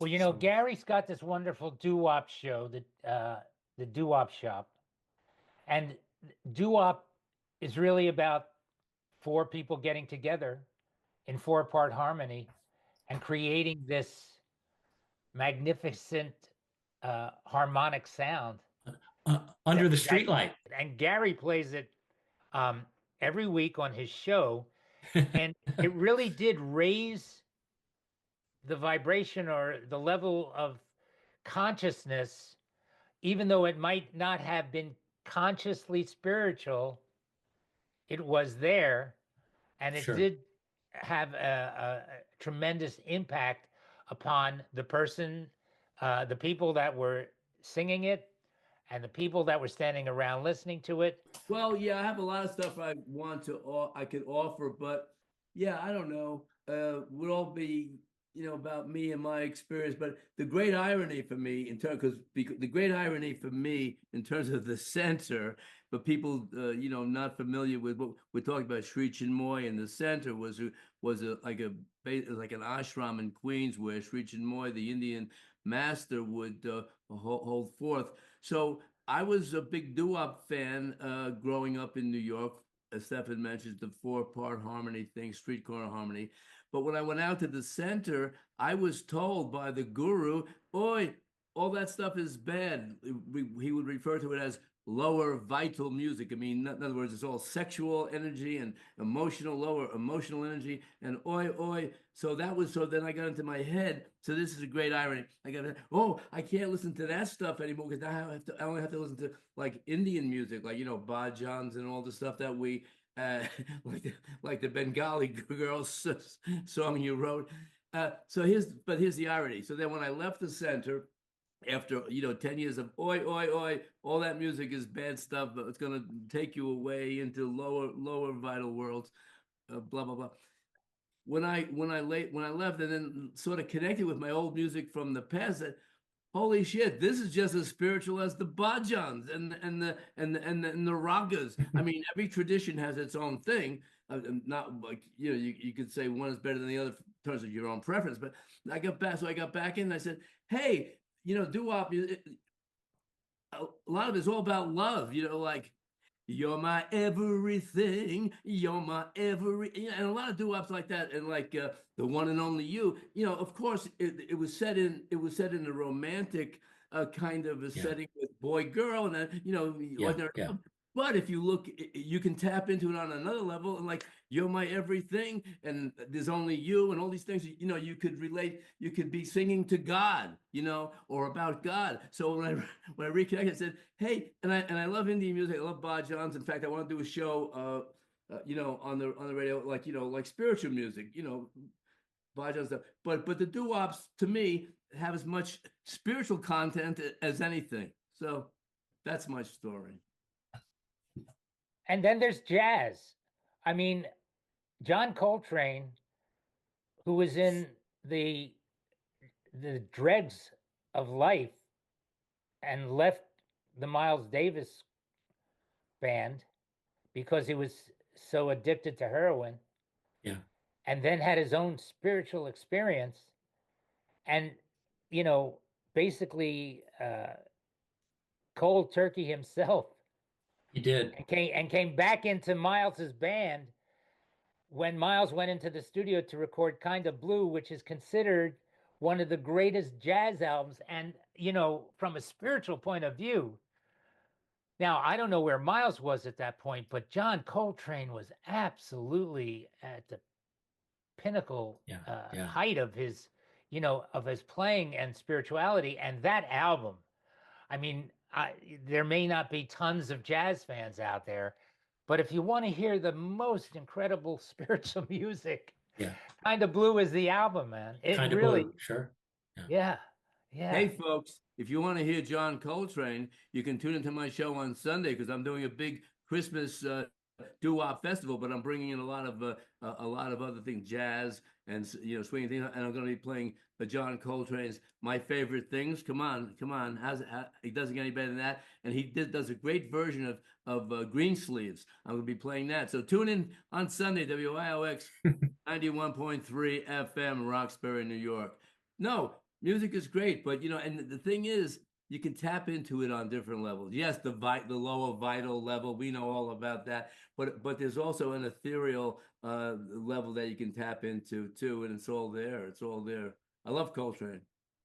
Well, So, Gary's got this wonderful doo-wop show, the Doo-wop Shop, and doo-wop is really about four people getting together in four-part harmony and creating this magnificent harmonic sound under the streetlight. And Gary plays it every week on his show, and it really did raise the vibration or the level of consciousness, even though it might not have been consciously spiritual. It was there, and it Sure. did have a tremendous impact upon the person, the people that were singing it, and the people that were standing around listening to it. Well, yeah, I have a lot of stuff I could offer, but yeah, I don't know. Would all be, about me and my experience. But the great irony for me because the great irony for me in terms of the center, but people, not familiar with what we're talking about, Sri Chinmoy and the center was like an ashram in Queens where Sri Chinmoy, the Indian master, would hold forth. So I was a big doo-wop fan growing up in New York. As Stefan mentioned, the four-part harmony thing, street corner harmony. But when I went out to the center, I was told by the guru, "Oi, all that stuff is bad." He would refer to it as lower vital music. I mean, in other words, it's all sexual energy and lower emotional energy, and oi. So then I got into my head. So this is a great irony. I can't listen to that stuff anymore because I only have to listen to like Indian music, like bhajans and all the stuff that we like the Bengali girl song you wrote. So here's the irony. So then when I left the center, after 10 years of oi, all that music is bad stuff, but it's going to take you away into lower vital worlds, blah blah blah. When I left and then sort of connected with my old music from the past, that holy shit, this is just as spiritual as the bhajans and the ragas. I mean, every tradition has its own thing. Not like you could say one is better than the other in terms of your own preference. But I got back in and I said, hey, doo-wop, a lot of it's all about love. Like you're my everything, you're my and a lot of doo-wops like that, and like the one and only you. Of course, it was set in a romantic kind of a setting with boy girl, and ordinary love. But if you look, you can tap into it on another level, and like you're my everything, and there's only you, and all these things. You could relate. You could be singing to God, or about God. So when I reconnected, I said, "Hey," and I love Indian music. I love bhajans. In fact, I want to do a show, on the radio, like spiritual music, bhajan stuff. But the doo-wops to me have as much spiritual content as anything. So that's my story. And then there's jazz. I mean, John Coltrane, who was in the dregs of life and left the Miles Davis band because he was so addicted to heroin. Yeah. And then had his own spiritual experience and, basically cold turkey himself. He did. And came back into Miles's band when Miles went into the studio to record Kind of Blue, which is considered one of the greatest jazz albums. And, from a spiritual point of view, now I don't know where Miles was at that point, but John Coltrane was absolutely at the pinnacle height of his, of his playing and spirituality. And that album, I mean, there may not be tons of jazz fans out there, but if you want to hear the most incredible spiritual music, Yeah. Kind of Blue is the album, man. It Kind of really, Blue, sure. yeah, yeah. Hey, folks, if you want to hear John Coltrane, you can tune into my show on Sunday because I'm doing a big Christmas doo-wop festival, but I'm bringing in a lot of other things, jazz and swinging things, and I'm going to be playing John Coltrane's My Favorite Things. Come on, he doesn't get any better than that, and he does a great version of Greensleeves. I'm going to be playing that, so tune in on Sunday, WIOX 91.3 FM, Roxbury, New York. No, music is great, but and the thing is, you can tap into it on different levels. Yes, the lower vital level, we know all about that, but there's also an ethereal level that you can tap into too, and it's all there. It's all there. I love Coltrane.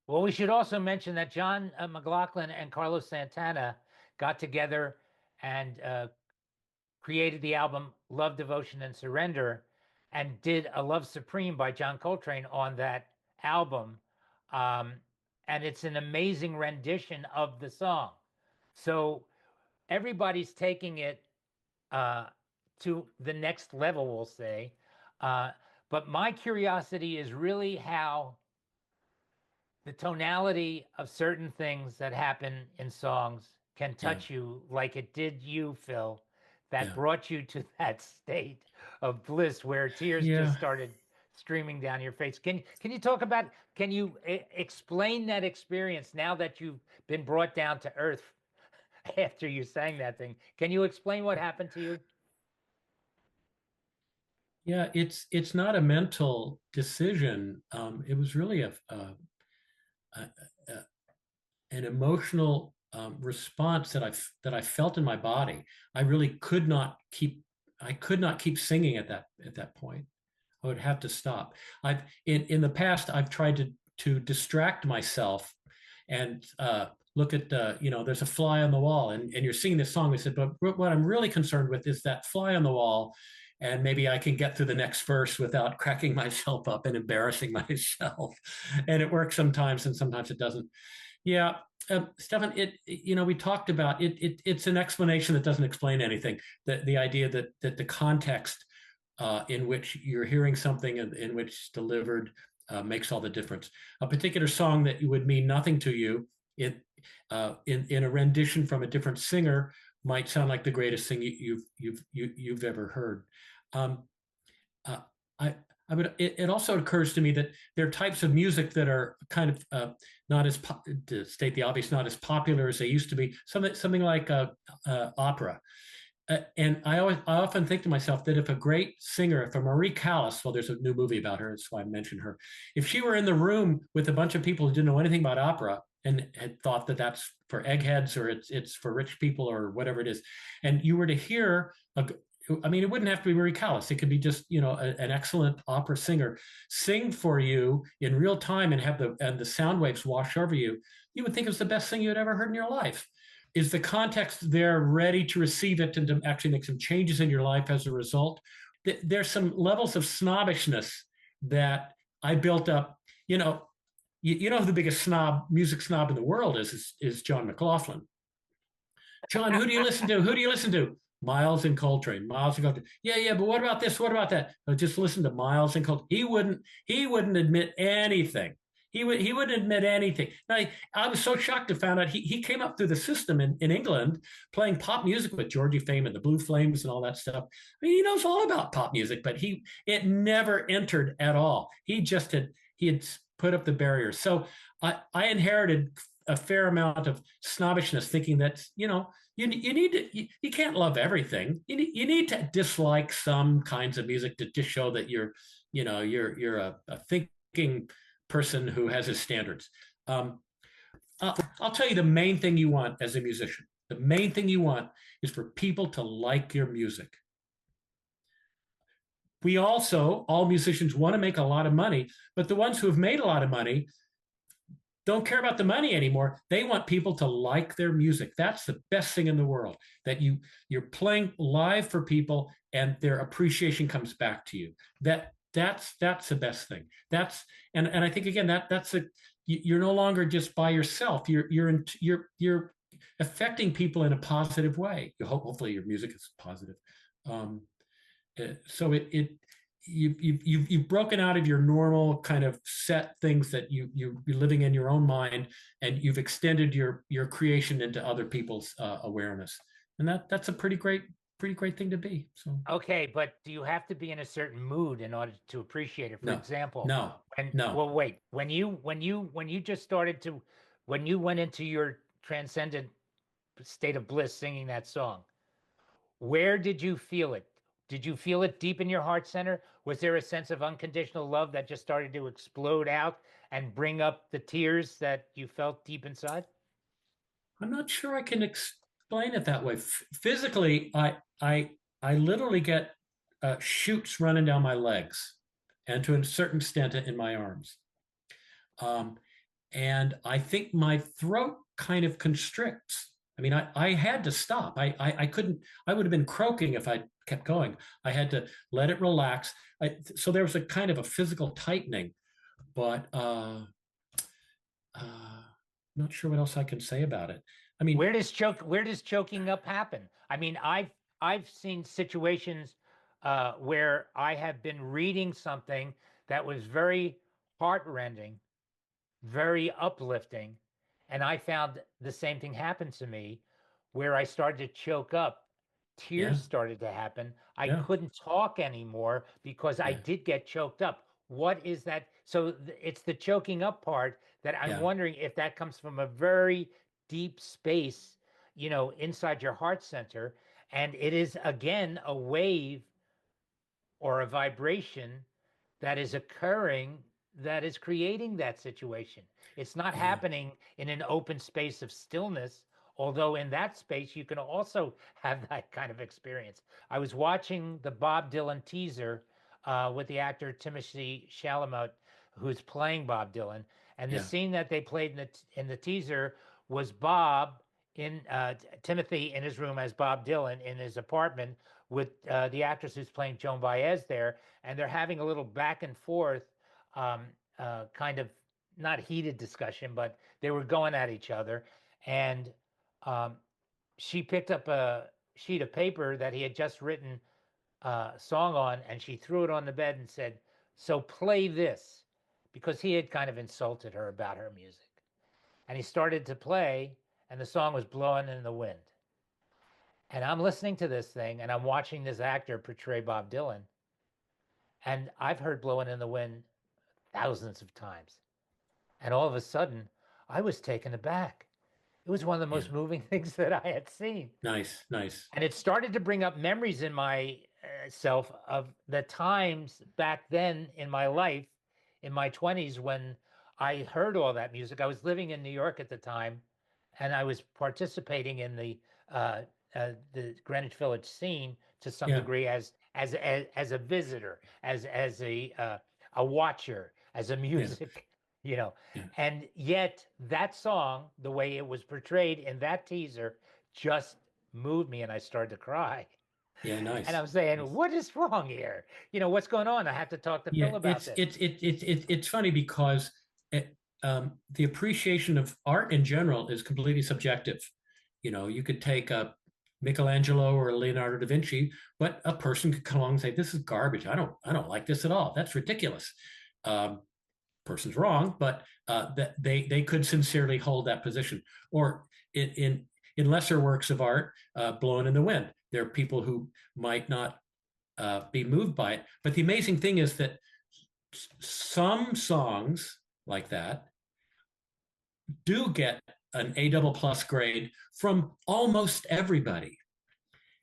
Well, we should also mention that John McLaughlin and Carlos Santana got together and created the album Love, Devotion, and Surrender, and did A Love Supreme by John Coltrane on that album. And it's an amazing rendition of the song. So everybody's taking it to the next level, we'll say. But my curiosity is really how the tonality of certain things that happen in songs can touch you like it did you, Phil, that brought you to that state of bliss where tears just started streaming down your face. Can you talk about, can you explain that experience now that you've been brought down to earth after you sang that thing? Can you explain what happened to you? Yeah, it's not a mental decision. It was really an emotional response that I felt in my body. I really could not keep singing at that point. I would have to stop. I've in the past I've tried to distract myself and look at there's a fly on the wall, and you're singing this song. I said, but what I'm really concerned with is that fly on the wall, and maybe I can get through the next verse without cracking myself up and embarrassing myself. And it works sometimes, and sometimes it doesn't. Yeah, Stefan, we talked about it. It's an explanation that doesn't explain anything. The idea that the context in which you're hearing something and in which it's delivered makes all the difference. A particular song that would mean nothing to you, in a rendition from a different singer, might sound like the greatest thing you've ever heard. It also occurs to me that there are types of music that are kind of not as, to state the obvious, not as popular as they used to be. Something like opera. And I often think to myself that if a great singer, if a Marie Callas, well, there's a new movie about her, that's why I mentioned her. If she were in the room with a bunch of people who didn't know anything about opera and had thought that that's for eggheads or it's for rich people or whatever it is, and you were to hear it wouldn't have to be Marie Callas. It could be just, an excellent opera singer sing for you in real time and have the sound waves wash over you. You would think it was the best thing you had ever heard in your life. Is the context there ready to receive it and to actually make some changes in your life as a result? There's some levels of snobbishness that I built up. You know who the biggest music snob in the world is John McLaughlin. John, who do you listen to? Who do you listen to? Miles and Coltrane. Yeah, but what about this? What about that? Just listen to Miles and Coltrane. He wouldn't admit anything. He wouldn't admit anything. Now, I was so shocked to find out he came up through the system in England playing pop music with Georgie Fame and the Blue Flames and all that stuff. I mean, he knows all about pop music, but it never entered at all. He had put up the barriers. So I inherited a fair amount of snobbishness, thinking that you can't love everything. You need to dislike some kinds of music to just show that you're a thinking person who has his standards. I'll tell you the main thing you want as a musician. The main thing you want is for people to like your music. All musicians want to make a lot of money, but the ones who have made a lot of money don't care about the money anymore. They want people to like their music. That's the best thing in the world, that you're playing live for people and their appreciation comes back to you. That's the best thing. And I think again that's you're no longer just by yourself. You're affecting people in a positive way. Hopefully your music is positive. Um, so you've broken out of your normal kind of set things that you're living in your own mind, and you've extended your creation into other people's awareness, and that's a pretty great thing to be. So Okay, but do you have to be in a certain mood in order to appreciate it? For no, example, no, when no. well, wait, when you just started to, when you went into your transcendent state of bliss singing that song, where did you feel it? Did you feel it deep in your heart center? Was there a sense of unconditional love that just started to explode out and bring up the tears that you felt deep inside? I'm not sure I can explain it that way. Physically, I literally get shoots running down my legs, and to a certain extent in my arms. Um, and I think my throat kind of constricts. I mean, I had to stop. I couldn't. I would have been croaking if I kept going. I had to let it relax. So there was a kind of a physical tightening, but not sure what else I can say about it. I mean, Where does choking up happen? I mean, I've seen situations where I have been reading something that was very heartrending, very uplifting, and I found the same thing happened to me, where I started to choke up. yeah, Tears started to happen. I yeah, couldn't talk anymore because I yeah, did get choked up. What is that? So it's the choking up part that I'm yeah, wondering if that comes from a very deep space, inside your heart center. And it is, again, a wave or a vibration that is occurring that is creating that situation. It's not yeah, happening in an open space of stillness, although in that space you can also have that kind of experience. I was watching the Bob Dylan teaser with the actor Timothy Chalamet, who's playing Bob Dylan, and the yeah, scene that they played in the teaser was Bob in Timothy in his room as Bob Dylan in his apartment with the actress who's playing Joan Baez there, and they're having a little back and forth, um, kind of not heated discussion, but they were going at each other. And um, she picked up a sheet of paper that he had just written a song on, and she threw it on the bed and said, "So play this," because he had kind of insulted her about her music. And he started to play, and the song was Blowing in the Wind. And I'm listening to this thing, and I'm watching this actor portray Bob Dylan. And I've heard Blowing in the Wind thousands of times. And all of a sudden, I was taken aback. It was one of the yeah. most moving things that I had seen. Nice, nice. And it started to bring up memories in my self of the times back then in my life, in my 20s, when I heard all that music. I was living in New York at the time, and I was participating in uh, the Greenwich Village scene to some Yeah, degree as a visitor, as a watcher, as a yeah, music, you know. yeah, And yet that song, the way it was portrayed in that teaser, just moved me, and I started to cry. yeah. And Nice, I'm saying, nice. what is wrong here? What's going on? I have to talk to Yeah, Phil about this. it's funny because the appreciation of art in general is completely subjective. You could take a Michelangelo or Leonardo da Vinci, but a person could come along and say, "This is garbage. I don't like this at all. That's ridiculous." Um, Person's wrong, but that they could sincerely hold that position. Or in lesser works of art, "Blowing in the Wind," there are people who might not be moved by it. But the amazing thing is that some songs like that do get an A double plus grade from almost everybody.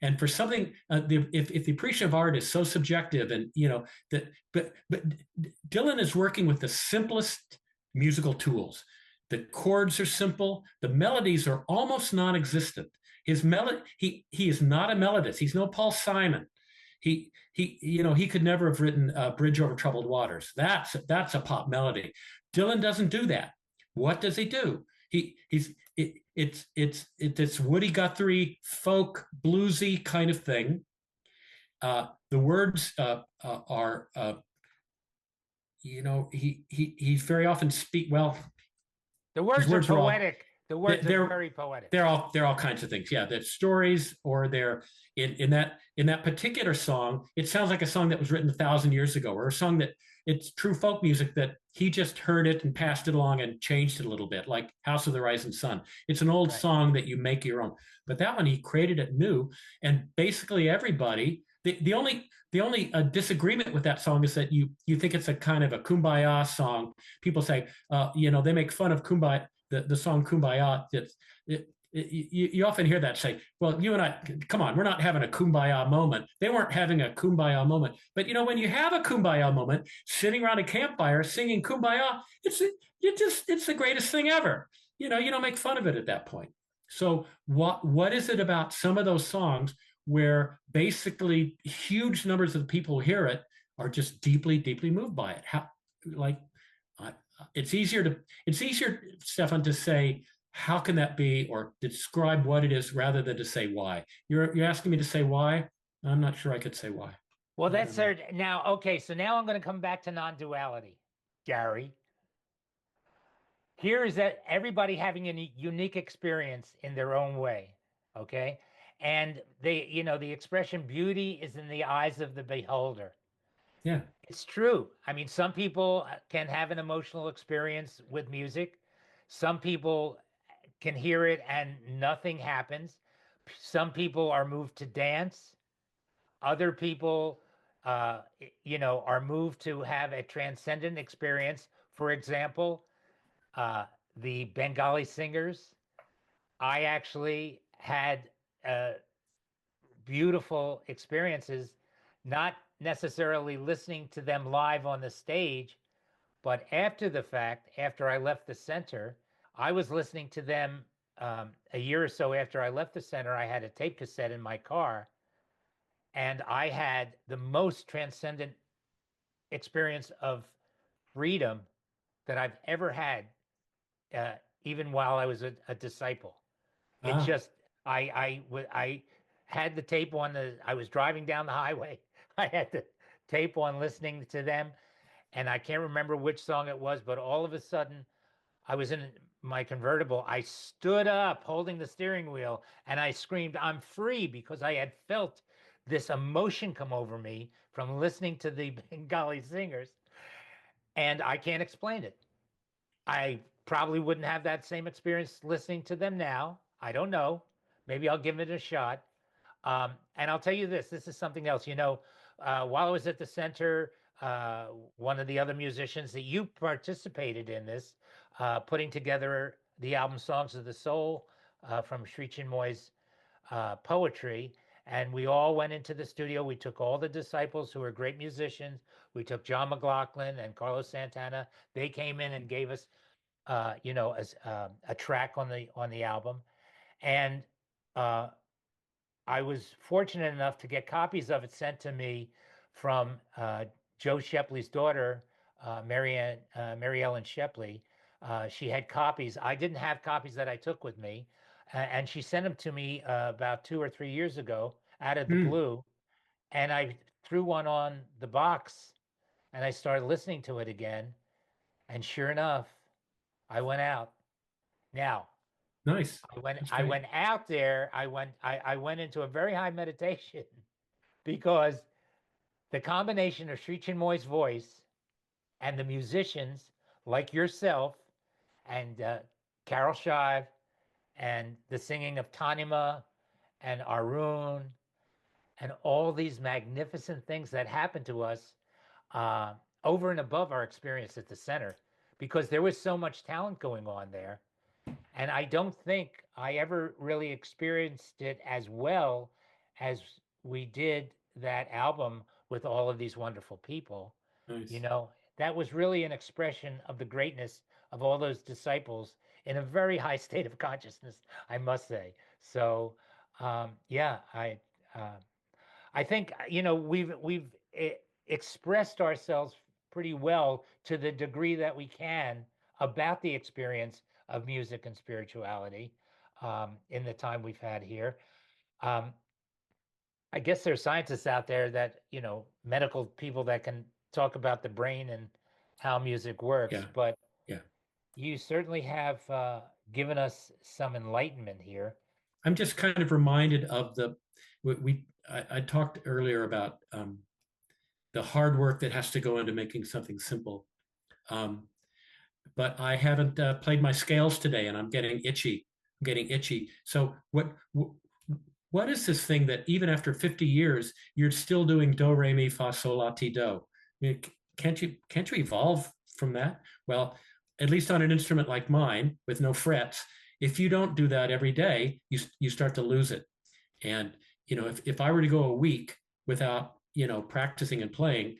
And for something, if the appreciation of art is so subjective, and that, but Dylan is working with the simplest musical tools. The chords are simple. The melodies are almost non-existent. His melody, he is not a melodist. He's no Paul Simon. He could never have written "Bridge Over Troubled Waters." That's a pop melody. Dylan doesn't do that. What does he do? It's this Woody Guthrie folk bluesy kind of thing. The words are he's very often speak well. The His words are words are all poetic. The words are They're very poetic. they're all kinds of things. Yeah, they're stories, or they're in that particular song. It sounds like a song that was written 1,000 years ago, or a song that it's true folk music that he just heard it and passed it along and changed it a little bit, like House of the Rising Sun. It's an old Right. song that you make your own, but that one he created it new, and basically everybody. The only disagreement with that song is that you think it's a kind of a kumbaya song. People say, they make fun of kumbaya, the song Kumbaya. You often hear that say, well, you and I, come on, we're not having a kumbaya moment. They weren't having a kumbaya moment. But when you have a kumbaya moment, sitting around a campfire singing kumbaya, it's the greatest thing ever. You don't make fun of it at that point. So what is it about some of those songs where basically huge numbers of the people who hear it are just deeply, deeply moved by it? How, like, it's easier, Stefan, to say how can that be, or describe what it is, rather than to say why. You're asking me to say why. I'm not sure I could say why. Well, that's now. Okay, so now I'm going to come back to non-duality, Gary. Here is that everybody having a unique experience in their own way. Okay, and the expression "beauty is in the eyes of the beholder." Yeah. It's true. I mean, some people can have an emotional experience with music. Some people can hear it and nothing happens. Some people are moved to dance. Other people, are moved to have a transcendent experience. For example, the Bengali singers. I actually had beautiful experiences, not necessarily listening to them live on the stage, but after the fact, after I left the center, I was listening to them a year or so after I left the center. I had a tape cassette in my car, and I had the most transcendent experience of freedom that I've ever had, uh, even while I was a disciple. It Ah, just, I had the tape on I was driving down the highway. I had the tape on listening to them, and I can't remember which song it was, but all of a sudden I was in my convertible. I stood up holding the steering wheel and I screamed, "I'm free," because I had felt this emotion come over me from listening to the Bengali singers. And I can't explain it. I probably wouldn't have that same experience listening to them now. I don't know. Maybe I'll give it a shot. And I'll tell you this is something else. While I was at the center, one of the other musicians that you participated in this, putting together the album Songs of the Soul from Sri Chinmoy's poetry. And we all went into the studio. We took all the disciples who were great musicians. We took John McLaughlin and Carlos Santana. They came in and gave us, as a track on the album. And uh, I was fortunate enough to get copies of it sent to me from Joe Shepley's daughter, Mary Ellen Shepley. She had copies. I didn't have copies that I took with me, and she sent them to me about 2 or 3 years ago out of the hmm, blue. And I threw one on the box, and I started listening to it again. And sure enough, I went out. Now, nice. I went That's I great. went out there. I went into a very high meditation because the combination of Sri Chinmoy's voice and the musicians like yourself and Carol Shive and the singing of Tanima and Arun and all these magnificent things that happened to us uh, over and above our experience at the center, because there was so much talent going on there. And I don't think I ever really experienced it as well as we did that album with all of these wonderful people. You Nice. know, that was really an expression of the greatness of all those disciples in a very high state of consciousness, I must say. So, yeah, uh, I think we've expressed ourselves pretty well to the degree that we can about the experience of music and spirituality in the time we've had here. Um, I guess there's scientists out there that medical people that can talk about the brain and how music works, Yeah. but Yeah. you certainly have given us some enlightenment here. I'm just kind of reminded of I talked earlier about the hard work that has to go into making something simple. But I haven't played my scales today, and I'm getting itchy. I'm getting itchy. So what is this thing that even after 50 years you're still doing do re mi fa sol la ti do? I mean, can't you evolve from that? Well, at least on an instrument like mine with no frets, if you don't do that every day, you start to lose it. And if I were to go a week without practicing and playing,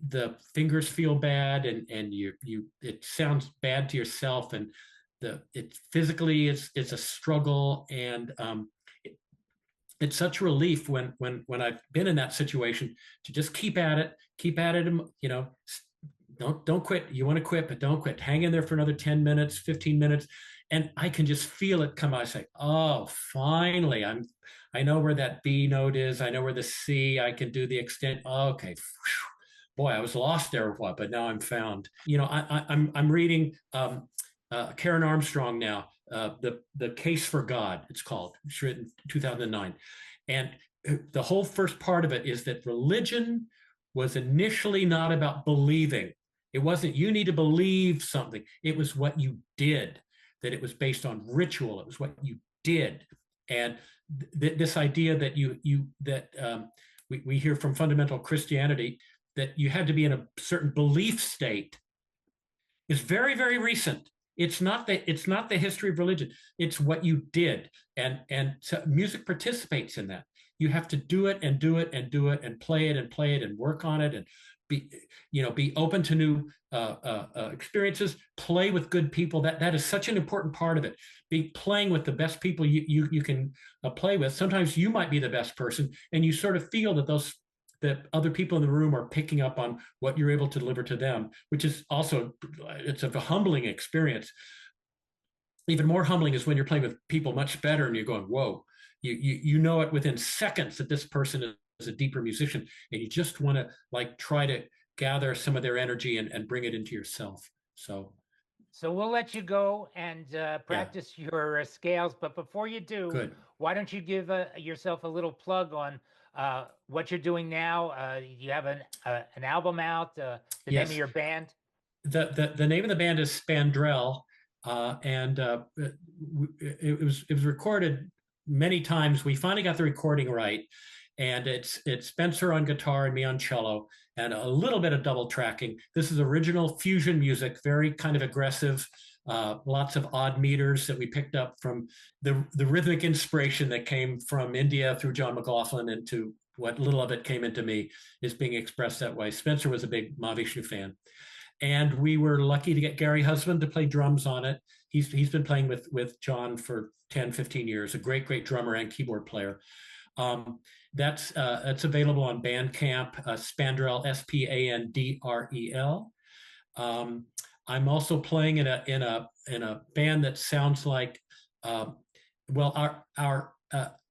the fingers feel bad, and it sounds bad to yourself, and physically it's a struggle, and it's such a relief when I've been in that situation to just keep at it, and don't quit. You want to quit, but don't quit. Hang in there for another 10 minutes, 15 minutes. And I can just feel it come out. I say, oh, finally, I know where that B note is. I know where the C, I can do the extent. Okay. Whew. Boy, I was lost there, but now I'm found. I'm reading Karen Armstrong now, the Case for God, it's called. It's written in 2009. And the whole first part of it is that religion was initially not about believing. It wasn't, you need to believe something. It was what you did, that it was based on ritual. It was what you did. And this idea that we hear from fundamental Christianity, that you had to be in a certain belief state, is very, very recent. It's not the history of religion. It's what you did, and so music participates in that. You have to do it and do it and do it and play it and work on it, and be open to new experiences. Play with good people. That is such an important part of it. Be playing with the best people you can play with. Sometimes you might be the best person, and you sort of feel that other people in the room are picking up on what you're able to deliver to them, which is also, it's a humbling experience. Even more humbling is when you're playing with people much better and you're going, whoa, you know it within seconds that this person is a deeper musician, and you just want to try to gather some of their energy and bring it into yourself. So we'll let you go and practice your scales. But before you do, good. Why don't you give yourself a little plug on what you're doing now? You have an album out. The Yes. name of your band? The name of the band is Spandrel, and it was recorded many times. We finally got the recording right, and it's Spencer on guitar and me on cello, and a little bit of double tracking. This is original fusion music, very kind of aggressive. Lots of odd meters that we picked up from the rhythmic inspiration that came from India through John McLaughlin, into what little of it came into me is being expressed that way. Spencer was a big Mahavishnu fan. And we were lucky to get Gary Husband to play drums on it. He's been playing with John for 10, 15 years, a great drummer and keyboard player. That's available on Bandcamp, Spandrel, Spandrel. I'm also playing in a band that sounds like,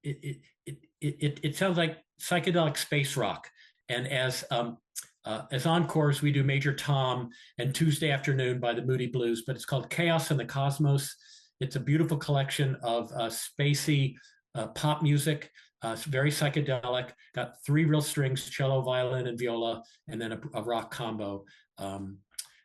it sounds like psychedelic space rock. And as encores, we do Major Tom and Tuesday Afternoon by the Moody Blues, but it's called Chaos in the Cosmos. It's a beautiful collection of spacey pop music. It's very psychedelic, got 3 real strings, cello, violin, and viola, and then a rock combo.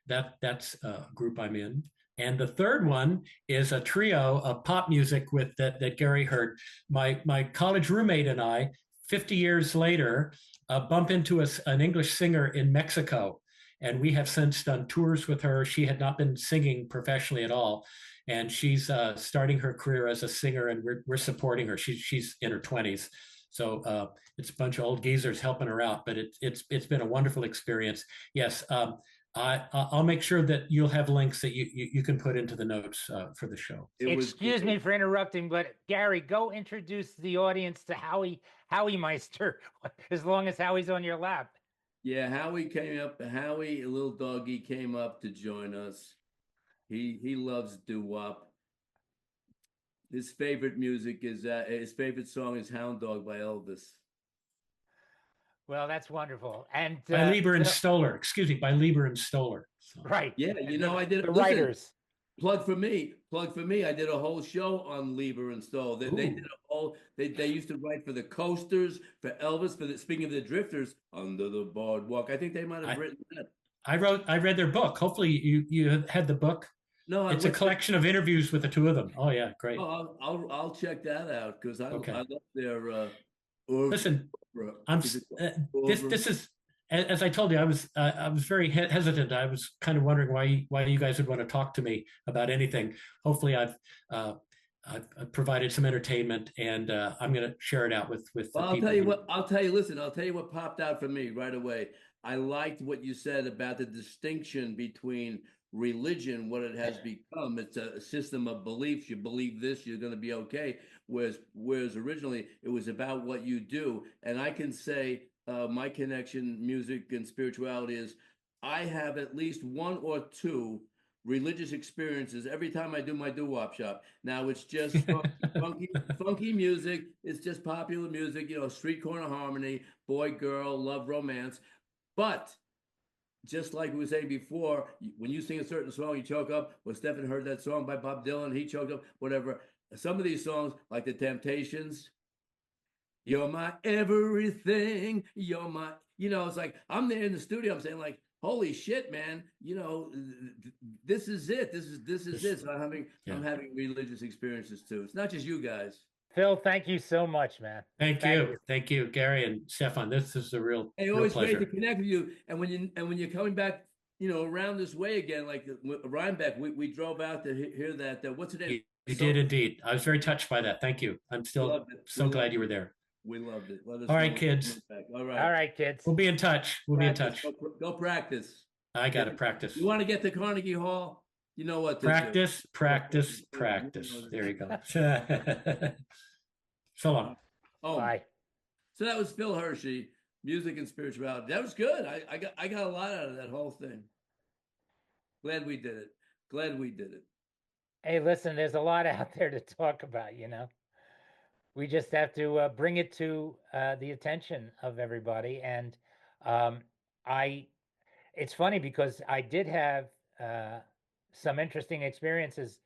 That's a group I'm in. And the third one is a trio of pop music that Gary heard. My college roommate and I, 50 years later, bump into an English singer in Mexico. And we have since done tours with her. She had not been singing professionally at all. And she's starting her career as a singer, and we're supporting her. She's in her 20s. So it's a bunch of old geezers helping her out, but it's been a wonderful experience. Yes, I'll make sure that you'll have links that you can put into the notes for the show. Excuse me for interrupting, but Gary, go introduce the audience to Howie Meister, as long as Howie's on your lap. Yeah, Howie came up. Howie, a little doggy, came up to join us. He loves doo-wop. His favorite music is his favorite song is Hound Dog by Elvis. Well, that's wonderful. And by Lieber and Stoller. Excuse me, by Lieber and Stoller. So. Right. Yeah, I did. The writers. Plug for me. Plug for me. I did a whole show on Lieber and Stoll. They did a whole. They used to write for the Coasters, for Elvis, for the speaking of the Drifters, Under the Boardwalk. I think they might have written that. I read their book. Hopefully you had the book. No, it's a collection of interviews with the two of them. Oh yeah, great. Oh, I'll check that out because I love their. Listen, this is, as I told you, I was very hesitant. I was kind of wondering why you guys would want to talk to me about anything. Hopefully, I've provided some entertainment, and I'm going to share it out with. Well, I'll tell you what. I'll tell you. Listen, I'll tell you what popped out for me right away. I liked what you said about the distinction between religion, what it has become. It's a system of beliefs. You believe this, you're going to be okay. Whereas originally it was about what you do. And I can say my connection, music and spirituality is I have at least one or two religious experiences every time I do my doo-wop shop. Now it's just funky music. It's just popular music, street corner harmony, boy, girl, love, romance. But just like we were saying before, when you sing a certain song, you choke up. When Stefan heard that song by Bob Dylan, he choked up, whatever. Some of these songs, like The Temptations, you're my everything, you're my, it's like, I'm there in the studio, I'm saying like, holy shit, man, this is it. This is it. So I'm having religious experiences too. It's not just you guys. Phil, thank you so much, man. Thank you, Gary and Stefan. This is a real always pleasure. Great to connect with you. And when you're coming back, around this way again, like Rhinebeck, we drove out to hear that. What's it name? You did indeed. I was very touched by that. Thank you. I'm still so glad you were there. We loved it. All right, kids. All right, kids. We'll be in touch. We'll be in touch. Go practice. I got to practice. You want to get to Carnegie Hall? You know what? Practice. There you go. So long. Bye. So that was Phil Hirschi, music and spirituality. That was good. I got a lot out of that whole thing. Glad we did it. Hey, listen, there's a lot out there to talk about, We just have to bring it to the attention of everybody. And it's funny because I did have some interesting experiences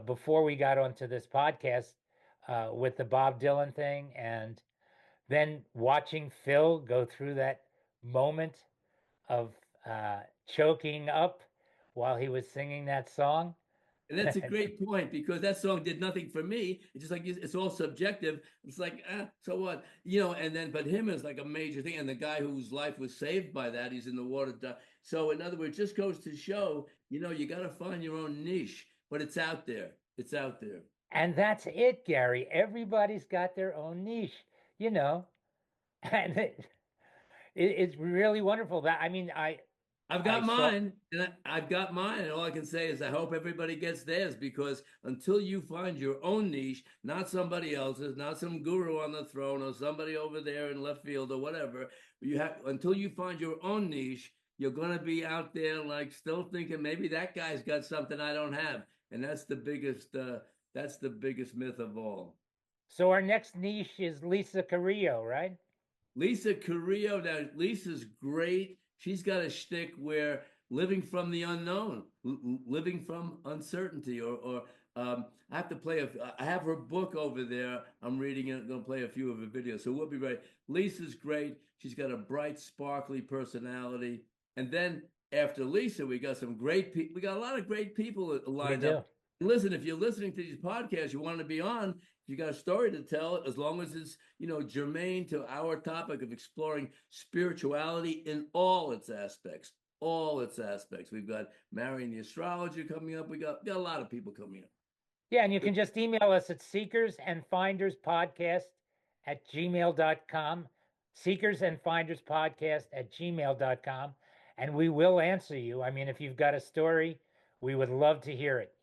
before we got onto this podcast with the Bob Dylan thing, and then watching Phil go through that moment of choking up while he was singing that song. And that's a great point, because that song did nothing for me. It's just like, it's all subjective. It's like, so what? And then, but him is like a major thing. And the guy whose life was saved by that, he's in the water. So in other words, just goes to show, you got to find your own niche, but it's out there. It's out there. And that's it, Gary. Everybody's got their own niche, and it's really wonderful. I've got mine, and all I can say is I hope everybody gets theirs, because until you find your own niche, not somebody else's, not some guru on the throne or somebody over there in left field or whatever, until you find your own niche, you're going to be out there like still thinking maybe that guy's got something I don't have. And that's the biggest myth of all. So our next niche is Lisa Carrillo, right? Lisa Carrillo. Now, Lisa's great. She's got a shtick where living from the unknown, living from uncertainty, or I have to play I have her book over there. I'm reading it. I'm going to play a few of her videos. So we'll be ready. Lisa's great. She's got a bright, sparkly personality. And then after Lisa, we got some great people. We got a lot of great people lined up. Listen, if you're listening to these podcasts, you want to be on, you got a story to tell, as long as it's, germane to our topic of exploring spirituality in all its aspects. We've got marrying the astrologer coming up. We got a lot of people coming up. Yeah, and you can just email us at seekersandfinderspodcast@gmail.com, seekersandfinderspodcast@gmail.com, and we will answer you. I mean, if you've got a story, we would love to hear it,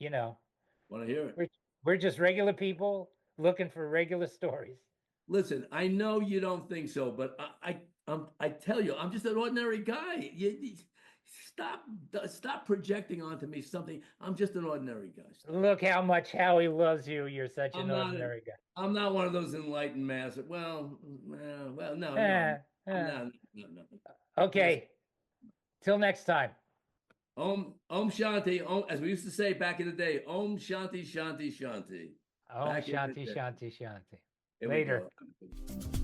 Want to hear it? We're just regular people looking for regular stories. Listen, I know you don't think so, but I tell you, I'm just an ordinary guy. Stop projecting onto me something. I'm just an ordinary guy. Look how much Howie loves you. You're such an ordinary guy. I'm not one of those enlightened masses. Well, no. No. Okay. Till next time. Om Shanti, Om, as we used to say back in the day, Om Shanti Shanti Shanti. Om Back in the Shanti, day. Shanti, Shanti. Here we Later. go.